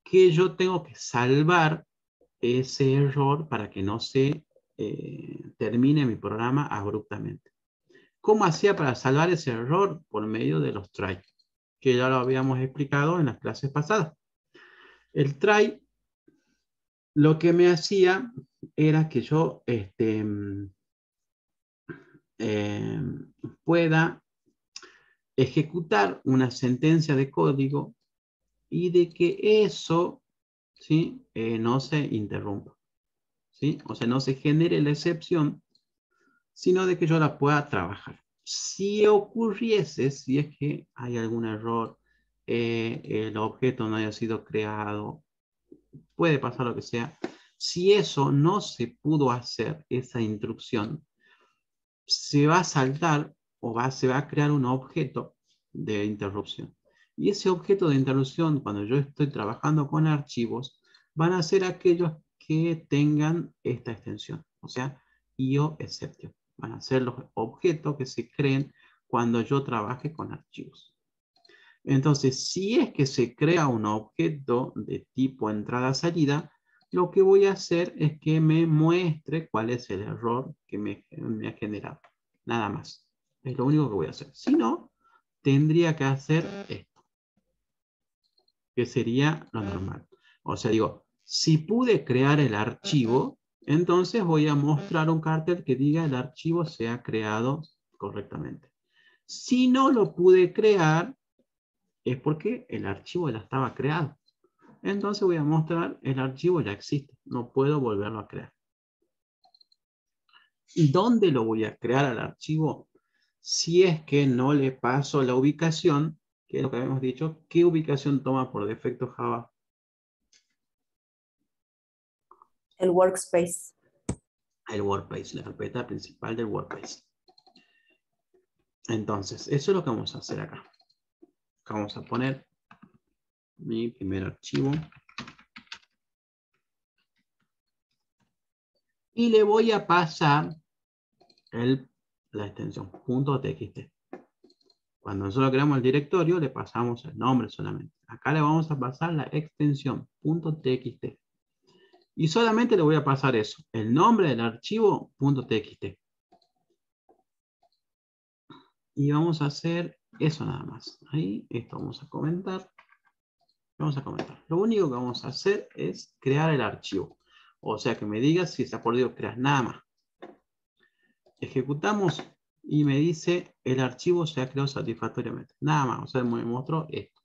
que yo tengo que salvar ese error para que no se termine mi programa abruptamente. ¿Cómo hacía para salvar ese error? Por medio de los try, que ya lo habíamos explicado en las clases pasadas. El try lo que me hacía era que yo pueda ejecutar una sentencia de código y de que eso, ¿sí? No se interrumpa, ¿sí? O sea, no se genere la excepción, sino de que yo la pueda trabajar. Si ocurriese, si es que hay algún error, el objeto no haya sido creado, puede pasar lo que sea. Si eso no se pudo hacer, esa instrucción, se va a saltar o se va a crear un objeto de interrupción. Y ese objeto de interrupción, cuando yo estoy trabajando con archivos, van a ser aquellos que tengan esta extensión, o sea, IOException. Van a ser los objetos que se creen cuando yo trabaje con archivos. Entonces, si es que se crea un objeto de tipo entrada-salida, lo que voy a hacer es que me muestre cuál es el error que me ha generado. Nada más. Es lo único que voy a hacer. Si no, tendría que hacer esto, que sería lo normal. O sea, digo, si pude crear el archivo, entonces voy a mostrar un cartel que diga el archivo se ha creado correctamente. Si no lo pude crear, es porque el archivo ya estaba creado. Entonces voy a mostrar el archivo ya existe. No puedo volverlo a crear. ¿Y dónde lo voy a crear al archivo? Si es que no le paso la ubicación, que es lo que habíamos dicho, ¿qué ubicación toma por defecto Java? El workspace. El workspace, la carpeta principal del workspace. Entonces, eso es lo que vamos a hacer acá. Vamos a poner mi primer archivo. Y le voy a pasar la extensión .txt. Cuando nosotros creamos el directorio, le pasamos el nombre solamente. Acá le vamos a pasar la extensión .txt. Y solamente le voy a pasar eso, el nombre del archivo .txt. Y vamos a hacer eso nada más. Ahí, esto vamos a comentar. Vamos a comentar. Lo único que vamos a hacer es crear el archivo. O sea, que me diga si se ha podido crear nada más. Ejecutamos y me dice el archivo se ha creado satisfactoriamente. Nada más, o sea, me mostró esto.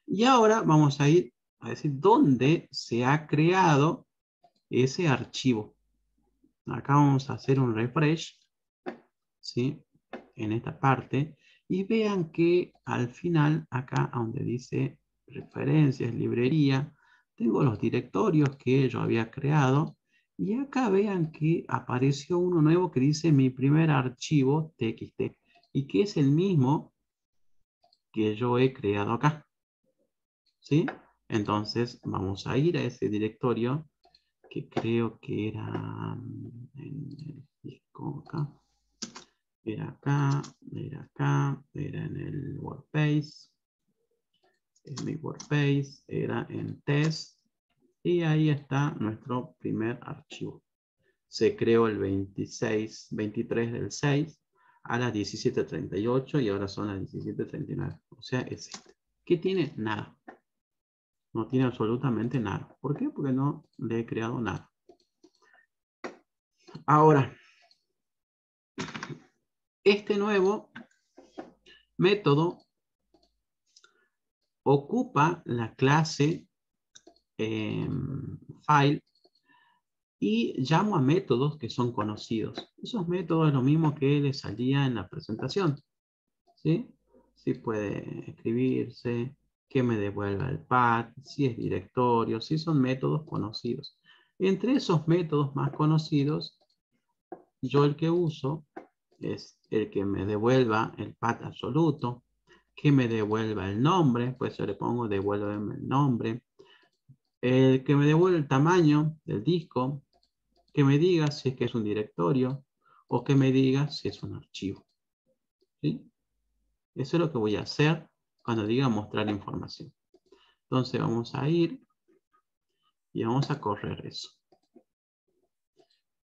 Y ahora vamos a ir a decir dónde se ha creado ese archivo. Acá vamos a hacer un refresh, ¿sí? En esta parte. Y vean que al final, acá donde dice referencias, librería, tengo los directorios que yo había creado. Y acá vean que apareció uno nuevo que dice mi primer archivo txt. Y que es el mismo que yo he creado acá. ¿Sí? Entonces vamos a ir a ese directorio que creo que era en el disco acá. Era acá, era en el WordPage. En mi WordPage, era en test. Y ahí está nuestro primer archivo. Se creó el 23 del 6 a las 17:38 y ahora son las 17:39. O sea, es este. ¿Qué tiene? Nada. No tiene absolutamente nada. ¿Por qué? Porque no le he creado nada. Ahora, este nuevo método ocupa la clase file y llamo a métodos que son conocidos. Esos métodos es lo mismo que les salía en la presentación. ¿Sí? Si puede escribirse, que me devuelva el path, si es directorio, si son métodos conocidos. Entre esos métodos más conocidos, yo el que uso es el que me devuelva el path absoluto, que me devuelva el nombre, pues yo le pongo devuélveme el nombre, el que me devuelva el tamaño del disco, que me diga si es que es un directorio o que me diga si es un archivo. ¿Sí? Eso es lo que voy a hacer cuando diga mostrar información. Entonces vamos a ir y vamos a correr eso.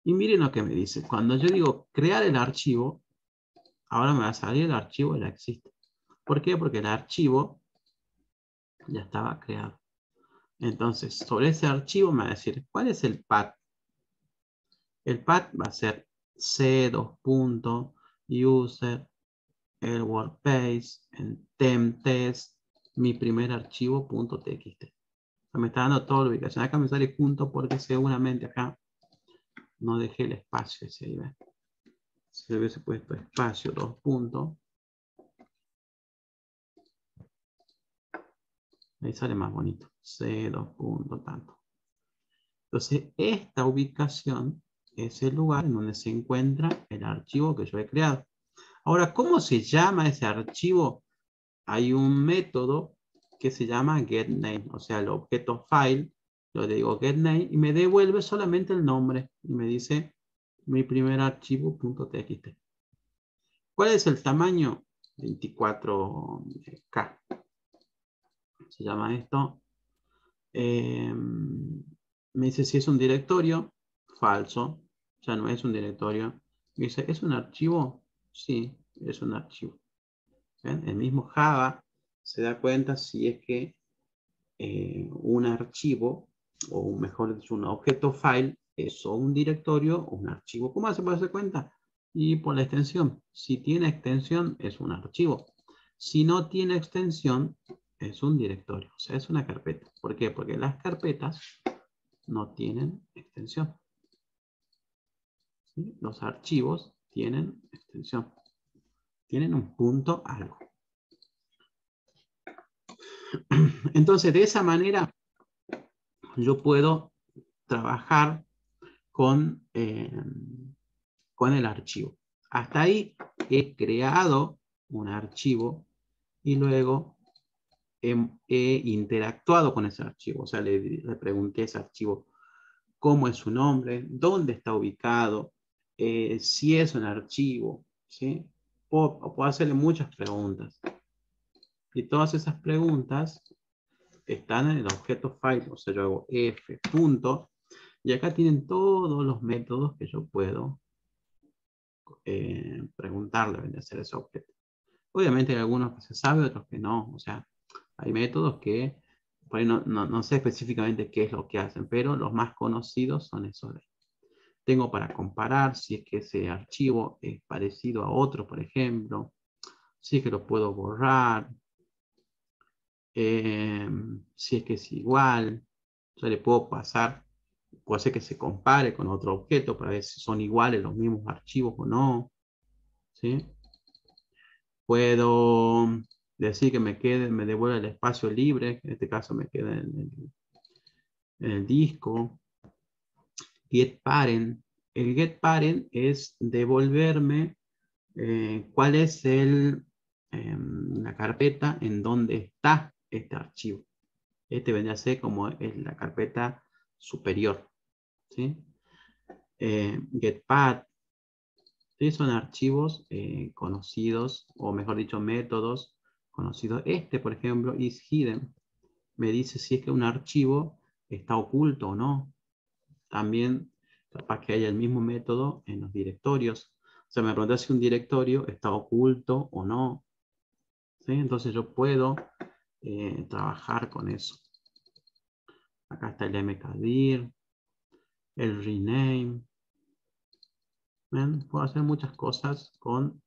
Y miren lo que me dice. Cuando yo digo crear el archivo, ahora me va a salir el archivo ya existe. ¿Por qué? Porque el archivo ya estaba creado. Entonces, sobre ese archivo me va a decir, ¿cuál es el path? El path va a ser c::user, el WordPage, el temtest, mi primer archivo .txt. Me está dando toda la ubicación. Acá me sale junto porque seguramente acá no dejé el espacio ese ahí, ¿ves? Si le hubiese puesto espacio, 2 puntos. Ahí sale más bonito. C2 puntos, tanto. Entonces, esta ubicación es el lugar en donde se encuentra el archivo que yo he creado. Ahora, ¿cómo se llama ese archivo? Hay un método que se llama getName, o sea, el objeto file, yo le digo getName y me devuelve solamente el nombre y me dice mi primer archivo .txt. ¿Cuál es el tamaño? 24K. Se llama esto. Me dice si es un directorio. Falso. Ya no es un directorio. Me dice, ¿es un archivo? Sí, es un archivo. ¿Ven? El mismo Java se da cuenta si es que un archivo, o mejor dicho, un objeto file, es o un directorio o un archivo. ¿Cómo se puede hacer cuenta? Y por la extensión. Si tiene extensión, es un archivo. Si no tiene extensión, es un directorio. O sea, es una carpeta. ¿Por qué? Porque las carpetas no tienen extensión. ¿Sí? Los archivos tienen extensión. Tienen un punto algo. Entonces, de esa manera, yo puedo trabajar con el archivo. Hasta ahí he creado un archivo y luego he interactuado con ese archivo. O sea, le pregunté a ese archivo cómo es su nombre, dónde está ubicado, si es un archivo, ¿sí? puedo hacerle muchas preguntas. Y todas esas preguntas están en el objeto file. O sea, yo hago f punto. Y acá tienen todos los métodos que yo puedo preguntarle de hacer ese objeto. Obviamente hay algunos que se sabe, otros que no. O sea, hay métodos que por ahí no sé específicamente qué es lo que hacen, pero los más conocidos son esos de ahí. Tengo para comparar si es que ese archivo es parecido a otro, por ejemplo. Si es que lo puedo borrar. Si es que es igual. Yo le puedo pasar, puedo hacer que se compare con otro objeto para ver si son iguales los mismos archivos o no. ¿Sí? Puedo decir que me devuelva el espacio libre, en este caso me queda en el disco. GetParent. El getParent es devolverme cuál es la carpeta en donde está este archivo. Este vendría a ser como es la carpeta superior. ¿Sí? GetPath. ¿Sí? Son archivos conocidos, o mejor dicho, métodos conocidos. Este, por ejemplo, is hidden. Me dice si es que un archivo está oculto o no. También capaz que haya el mismo método en los directorios. O sea, me pregunta si un directorio está oculto o no. ¿Sí? Entonces yo puedo trabajar con eso. Acá está el mkdir, el rename. ¿Ven? Puedo hacer muchas cosas con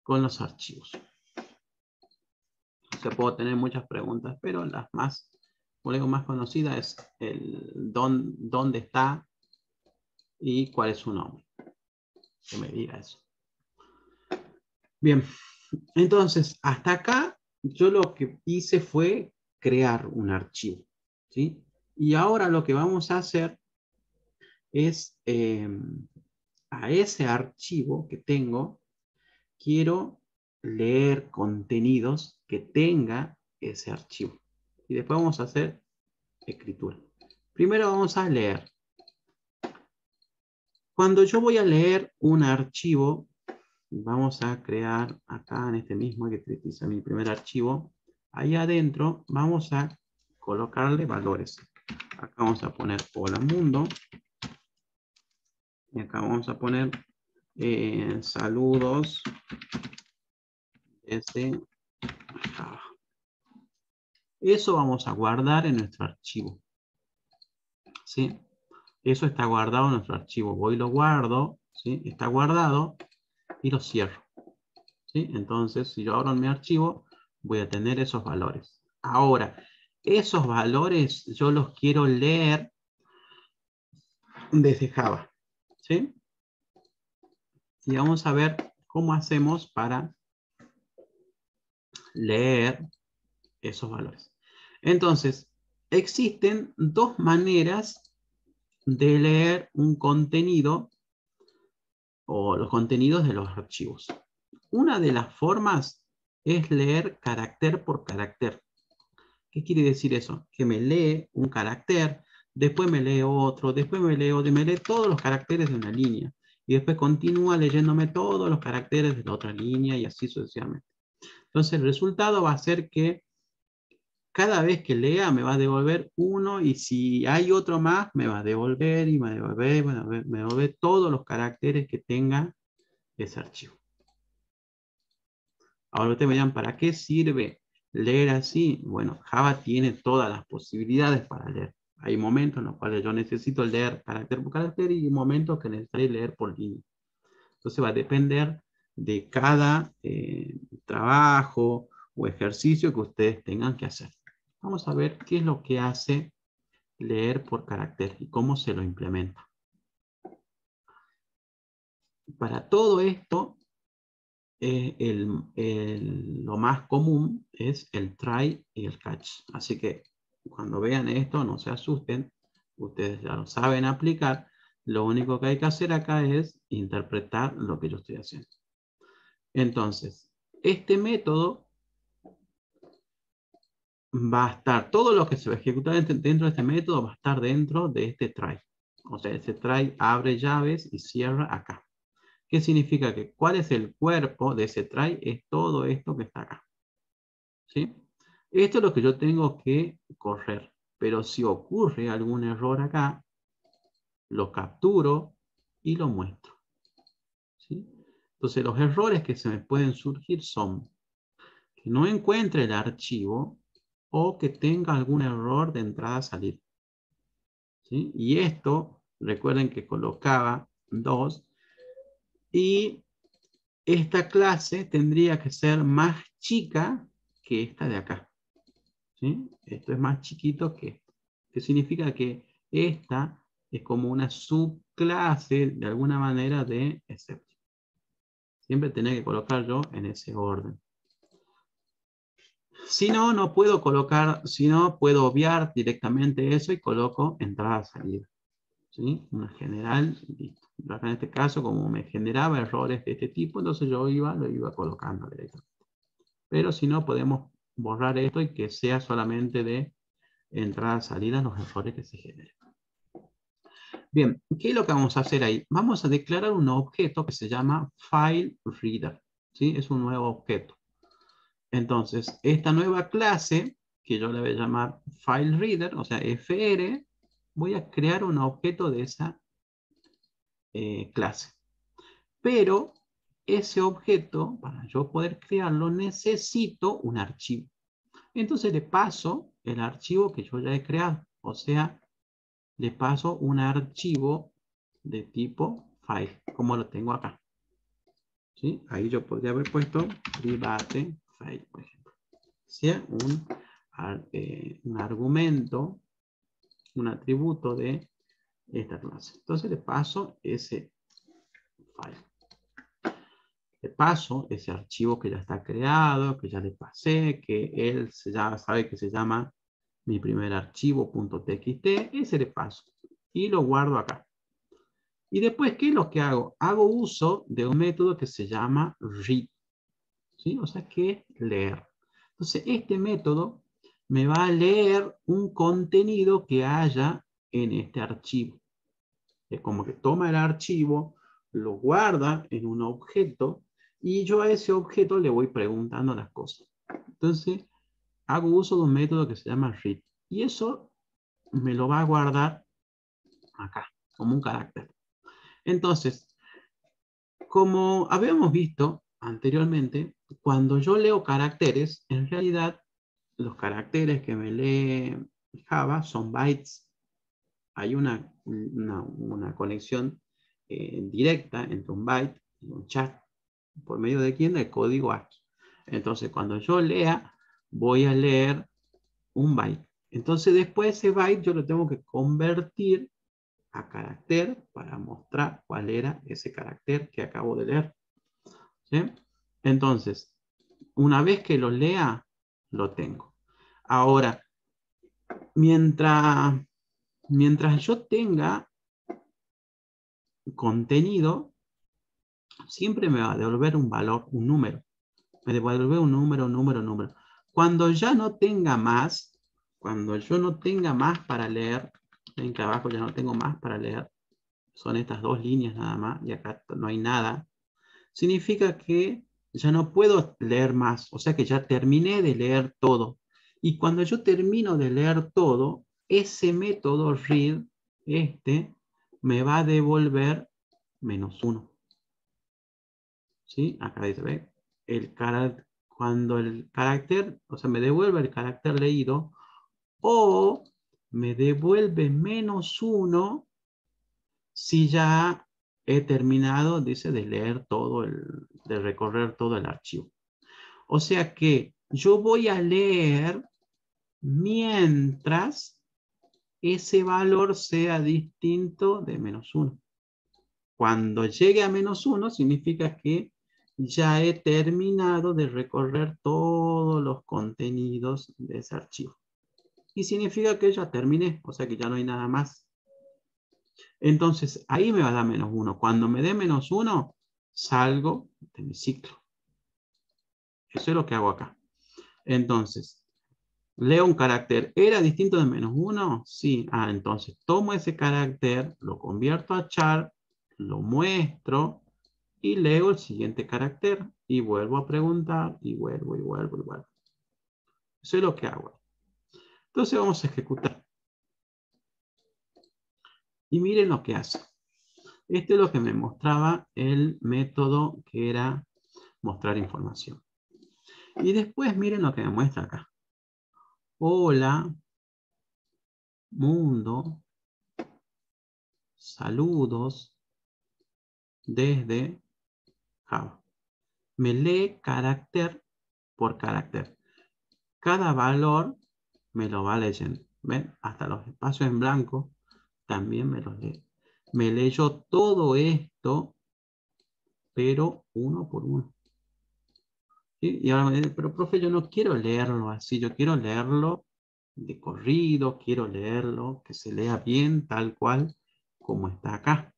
los archivos. O sea, puedo tener muchas preguntas, pero las más conocidas es el dónde está y cuál es su nombre. Que me diga eso. Bien, entonces, hasta acá yo lo que hice fue crear un archivo. ¿Sí? Y ahora lo que vamos a hacer es a ese archivo que tengo, quiero leer contenidos que tenga ese archivo. Y después vamos a hacer escritura. Primero vamos a leer. Cuando yo voy a leer un archivo, vamos a crear acá en este mismo, que es mi primer archivo. Ahí adentro vamos a colocarle valores. Acá vamos a poner hola mundo. Y acá vamos a poner saludos desde acá. Eso vamos a guardar en nuestro archivo. ¿Sí? Eso está guardado en nuestro archivo. Voy y lo guardo. ¿Sí? Está guardado y lo cierro. ¿Sí? Entonces, si yo abro mi archivo, voy a tener esos valores. Ahora, esos valores yo los quiero leer desde Java. ¿Sí? Y vamos a ver cómo hacemos para leer esos valores. Entonces, existen dos maneras de leer un contenido o los contenidos de los archivos. Una de las formas es leer carácter por carácter. ¿Qué quiere decir eso? Que me lee un carácter, después me lee otro, después me lee todos los caracteres de una línea y después continúa leyéndome todos los caracteres de la otra línea y así sucesivamente. Entonces el resultado va a ser que cada vez que lea me va a devolver uno y si hay otro más me va a devolver y me va a devolver todos los caracteres que tenga ese archivo. Ahora ustedes me dirán, ¿para qué sirve leer así? Bueno, Java tiene todas las posibilidades para leer. Hay momentos en los cuales yo necesito leer carácter por carácter y momentos que necesito leer por línea. Entonces va a depender de cada trabajo o ejercicio que ustedes tengan que hacer. Vamos a ver qué es lo que hace leer por carácter y cómo se lo implementa. Para todo esto, lo más común es el try y el catch. Así que cuando vean esto, no se asusten. Ustedes ya lo saben aplicar. Lo único que hay que hacer acá es interpretar lo que yo estoy haciendo. Entonces, este método va a estar, todo lo que se va a ejecutar dentro de este método va a estar dentro de este try. O sea, este try abre llaves y cierra acá. ¿Qué significa que cuál es el cuerpo de ese try? Es todo esto que está acá. ¿Sí? Esto es lo que yo tengo que correr. Pero si ocurre algún error acá, lo capturo y lo muestro. ¿Sí? Entonces los errores que se me pueden surgir son que no encuentre el archivo o que tenga algún error de entrada-salida. ¿Sí? Y esto, recuerden que colocaba 2 y esta clase tendría que ser más chica que esta de acá. ¿Sí? Esto es más chiquito que esto. ¿Qué significa? Que esta es como una subclase de alguna manera de exception. Siempre tenía que colocar yo en ese orden. Si no, no puedo colocar, si no, puedo obviar directamente eso y coloco entrada-salida. ¿Sí? Una general, listo. Acá en este caso, como me generaba errores de este tipo, entonces yo lo iba colocando directamente. Pero si no, podemos borrar esto y que sea solamente de entrada-salida los errores que se generen. Bien, ¿qué es lo que vamos a hacer ahí? Vamos a declarar un objeto que se llama FileReader. ¿Sí? Es un nuevo objeto. Entonces, esta nueva clase, que yo le voy a llamar FileReader, o sea, FR, voy a crear un objeto de esa clase. Pero ese objeto, para yo poder crearlo, necesito un archivo. Entonces le paso el archivo que yo ya he creado. O sea, le paso un archivo de tipo file, como lo tengo acá. ¿Sí? Ahí yo podría haber puesto private file, por ejemplo. Sea un argumento, un atributo de esta clase. Entonces le paso ese file. Le paso ese archivo que ya está creado, que ya le pasé, que él ya sabe que se llama mi primer archivo .txt, ese le paso y lo guardo acá. Y después, ¿qué es lo que hago? Hago uso de un método que se llama read, ¿sí? O sea, que es leer. Entonces, este método me va a leer un contenido que haya en este archivo. Es como que toma el archivo, lo guarda en un objeto y yo a ese objeto le voy preguntando las cosas. Entonces, hago uso de un método que se llama read. Y eso me lo va a guardar acá, como un carácter. Entonces, como habíamos visto anteriormente, cuando yo leo caracteres, en realidad los caracteres que me lee Java son bytes. Hay una conexión directa entre un byte y un chat. ¿Por medio de quién? Del código ASCII. Entonces, cuando yo lea, voy a leer un byte. Entonces, después ese byte yo lo tengo que convertir a carácter para mostrar cuál era ese carácter que acabo de leer. ¿Sí? Entonces, una vez que lo lea, lo tengo. Ahora, mientras yo tenga contenido, siempre me va a devolver un valor, un número. Me devuelve un número. Cuando ya no tenga más, cuando yo no tenga más para leer, ven que abajo ya no tengo más para leer, son estas dos líneas nada más, y acá no hay nada, significa que ya no puedo leer más, o sea que ya terminé de leer todo. Y cuando yo termino de leer todo, ese método read, me va a devolver -1. ¿Sí? Acá dice, ¿ve? Cuando el carácter, o sea, me devuelve el carácter leído, o me devuelve -1 si ya he terminado, dice, de leer todo de recorrer todo el archivo. O sea que yo voy a leer mientras ese valor sea distinto de -1. Cuando llegue a -1 significa que ya he terminado de recorrer todos los contenidos de ese archivo. Y significa que ya terminé, o sea que ya no hay nada más. Entonces, ahí me va a dar -1. Cuando me dé -1, salgo de mi ciclo. Eso es lo que hago acá. Entonces, leo un carácter. ¿Era distinto de -1? Sí. Entonces tomo ese carácter, lo convierto a char, lo muestro y leo el siguiente carácter y vuelvo a preguntar y vuelvo y vuelvo y vuelvo. Eso es lo que hago. Entonces vamos a ejecutar. Y miren lo que hace. Esto es lo que me mostraba el método que era mostrar información. Y después miren lo que me muestra acá. Hola, mundo, saludos desde Java. Me lee carácter por carácter. Cada valor me lo va leyendo. ¿Ven? Hasta los espacios en blanco también me los lee. Me leyó todo esto, pero uno por uno. ¿Sí? Y ahora me dice, pero profe, yo no quiero leerlo así, yo quiero leerlo de corrido, quiero leerlo, que se lea bien, tal cual como está acá.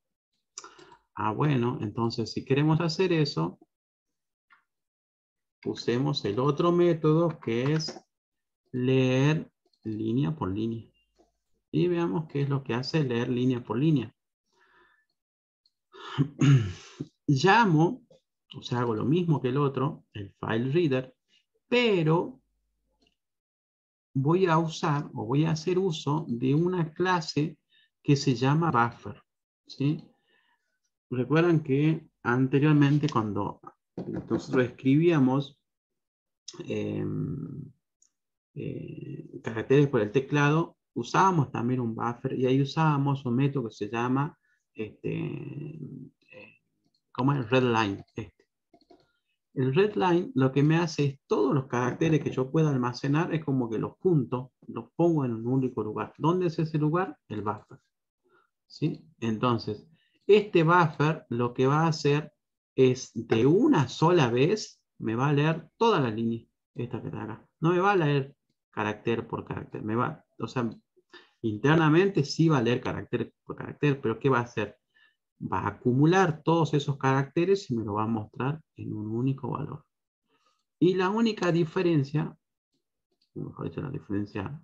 Ah, bueno, entonces si queremos hacer eso, usemos el otro método que es leer línea por línea. Y veamos qué es lo que hace leer línea por línea. Llamo, o sea, hago lo mismo que el otro, el file reader, pero voy a usar o voy a hacer uso de una clase que se llama buffer. ¿Sí? Recuerdan que anteriormente cuando nosotros escribíamos caracteres por el teclado, usábamos también un buffer y ahí usábamos un método que se llama como el readline. El readline lo que me hace es todos los caracteres que yo pueda almacenar, es como que los junto, los pongo en un único lugar. ¿Dónde es ese lugar? El buffer. ¿Sí? Entonces, este buffer lo que va a hacer es de una sola vez, me va a leer toda la línea, esta que está acá. No me va a leer carácter por carácter, me va, o sea, internamente sí va a leer carácter por carácter, pero ¿qué va a hacer? Va a acumular todos esos caracteres y me lo va a mostrar en un único valor. Y la única diferencia, mejor dicho, la diferencia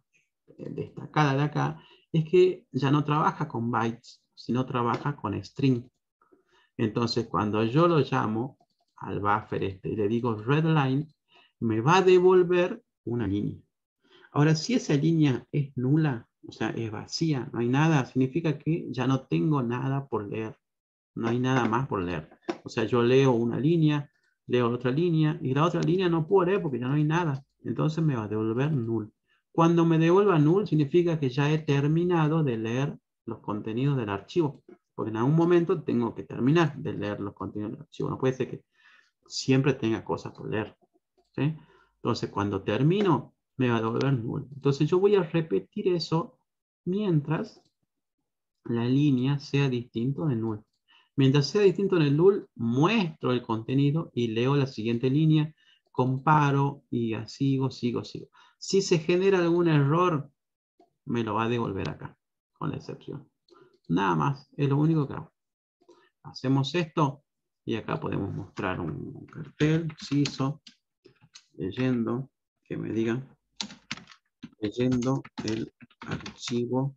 destacada de acá, es que ya no trabaja con bytes, sino trabaja con string. Entonces, cuando yo lo llamo al buffer y le digo readline, me va a devolver una línea. Ahora, si esa línea es nula, o sea, es vacía, no hay nada, significa que ya no tengo nada por leer. No hay nada más por leer. O sea, yo leo una línea, leo otra línea, y la otra línea no puedo leer porque ya no hay nada. Entonces me va a devolver null. Cuando me devuelva null, significa que ya he terminado de leer los contenidos del archivo. Porque en algún momento tengo que terminar de leer los contenidos del archivo. No puede ser que siempre tenga cosas por leer. ¿Sí? Entonces, cuando termino, me va a devolver null. Entonces, yo voy a repetir eso mientras la línea sea distinto de null. Mientras sea distinto en el null, muestro el contenido y leo la siguiente línea, comparo y sigo. Si se genera algún error, me lo va a devolver acá, con la excepción. Nada más, es lo único que hago. Hacemos esto y acá podemos mostrar un cartel, CISO, leyendo, que me digan, leyendo el archivo.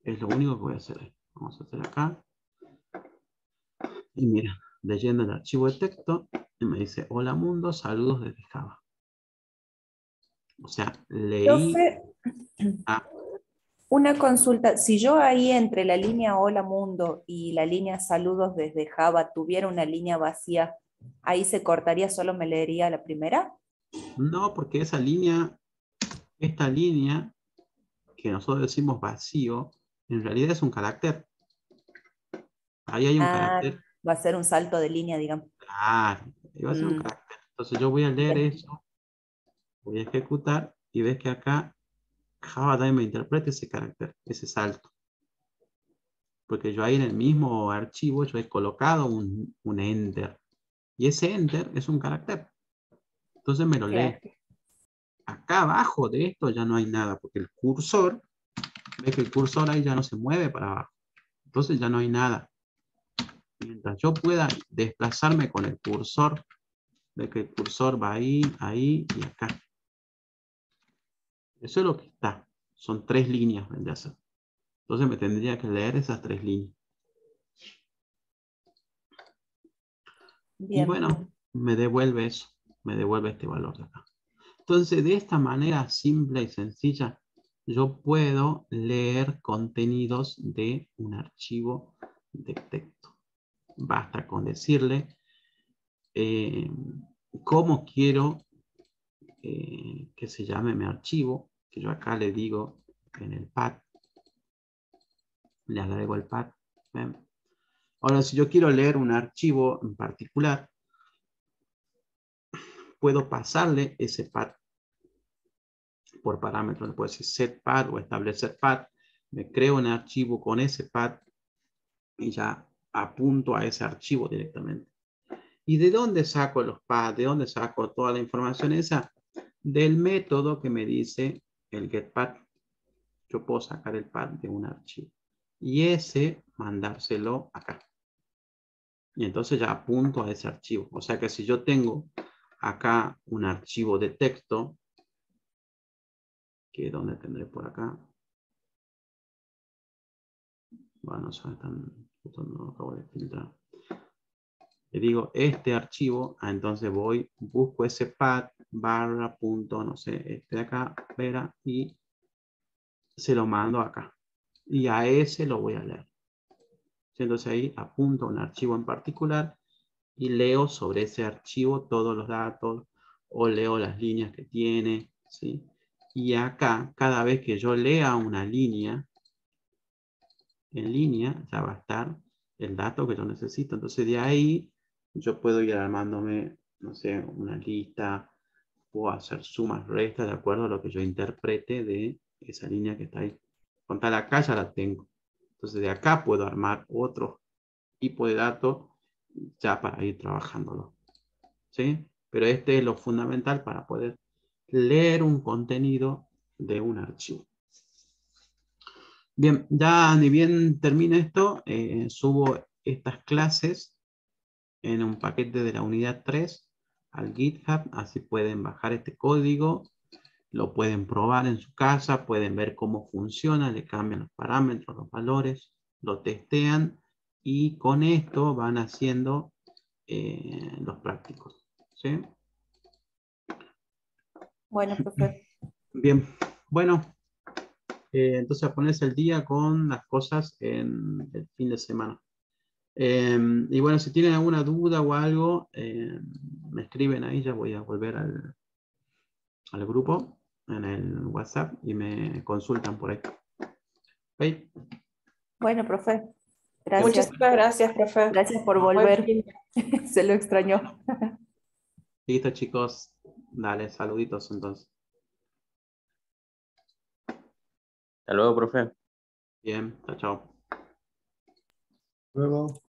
Es lo único que voy a hacer. Vamos a hacer acá. Y mira, leyendo el archivo de texto, y me dice, hola mundo, saludos desde Java. O sea, leí... Profe, Ah, una consulta. Si yo ahí entre la línea Hola Mundo y la línea Saludos desde Java tuviera una línea vacía, ¿ahí se cortaría, solo me leería la primera? no, porque esa línea, esta línea, que nosotros decimos vacío, en realidad es un carácter. Ahí hay un Ah, carácter. va a ser un salto de línea, digamos. Claro, ahí va a ser un Mm, carácter. Entonces yo voy a leer bien. eso, voy a ejecutar, y ves que acá Java también me interpreta ese carácter, ese salto. Porque yo ahí en el mismo archivo yo he colocado un enter. Y ese enter es un carácter. Entonces me lo lee. Claro. Acá abajo de esto ya no hay nada, porque el cursor, ves que el cursor ahí ya no se mueve para abajo. Entonces ya no hay nada. Mientras yo pueda desplazarme con el cursor, ves que el cursor va ahí, ahí y acá. Eso es lo que está. Son 3 líneas, vendría a ser. Entonces me tendría que leer esas 3 líneas. Bien. Y bueno, me devuelve eso, me devuelve este valor de acá. Entonces, de esta manera simple y sencilla, yo puedo leer contenidos de un archivo de texto. Basta con decirle cómo quiero que se llame mi archivo, que yo acá le digo en el pad, le agrego el pad. ¿Ven? Ahora, si yo quiero leer un archivo en particular, puedo pasarle ese pad por parámetros. Le puedo decir set pad o establecer pad. Me creo un archivo con ese pad y ya apunto a ese archivo directamente. ¿Y de dónde saco los pads? ¿De dónde saco toda la información esa? Del método que me dice el getPad. Yo puedo sacar el pad de un archivo y ese mandárselo acá. Y entonces ya apunto a ese archivo. O sea que si yo tengo acá un archivo de texto, que ¿dónde tendré por acá? Bueno, no acabo de filtrar. Le digo este archivo, entonces voy, busco ese pad, barra, punto, no sé, este de acá, vera, y se lo mando acá. Y a ese lo voy a leer. Entonces ahí apunto un archivo en particular y leo sobre ese archivo todos los datos o leo las líneas que tiene, ¿sí? Y acá, cada vez que yo lea una línea, en línea, ya va a estar el dato que yo necesito. Entonces de ahí yo puedo ir armándome, no sé, una lista, puedo hacer sumas, restas, de acuerdo a lo que yo interprete de esa línea que está ahí. Con tal acá ya la tengo. Entonces de acá puedo armar otro tipo de datos ya para ir trabajándolo. ¿Sí? Pero este es lo fundamental para poder leer un contenido de un archivo. Bien, ya ni bien termine esto, subo estas clases en un paquete de la unidad 3 al GitHub, así pueden bajar este código, lo pueden probar en su casa, pueden ver cómo funciona, le cambian los parámetros, los valores, lo testean y con esto van haciendo los prácticos. ¿Sí? Bueno, profe. Bien, bueno, entonces a ponerse el día con las cosas en el fin de semana. Y bueno, si tienen alguna duda o algo, me escriben ahí, ya voy a volver al grupo en el WhatsApp y me consultan por ahí. ¿Okay? Bueno, profe. Bien. Gracias. Muchísimas gracias, profe. Gracias por Buen volver. fin. Se lo extrañó. Listo, chicos. Dale, saluditos entonces. Hasta luego, profe. Bien, chao, chao. Luego.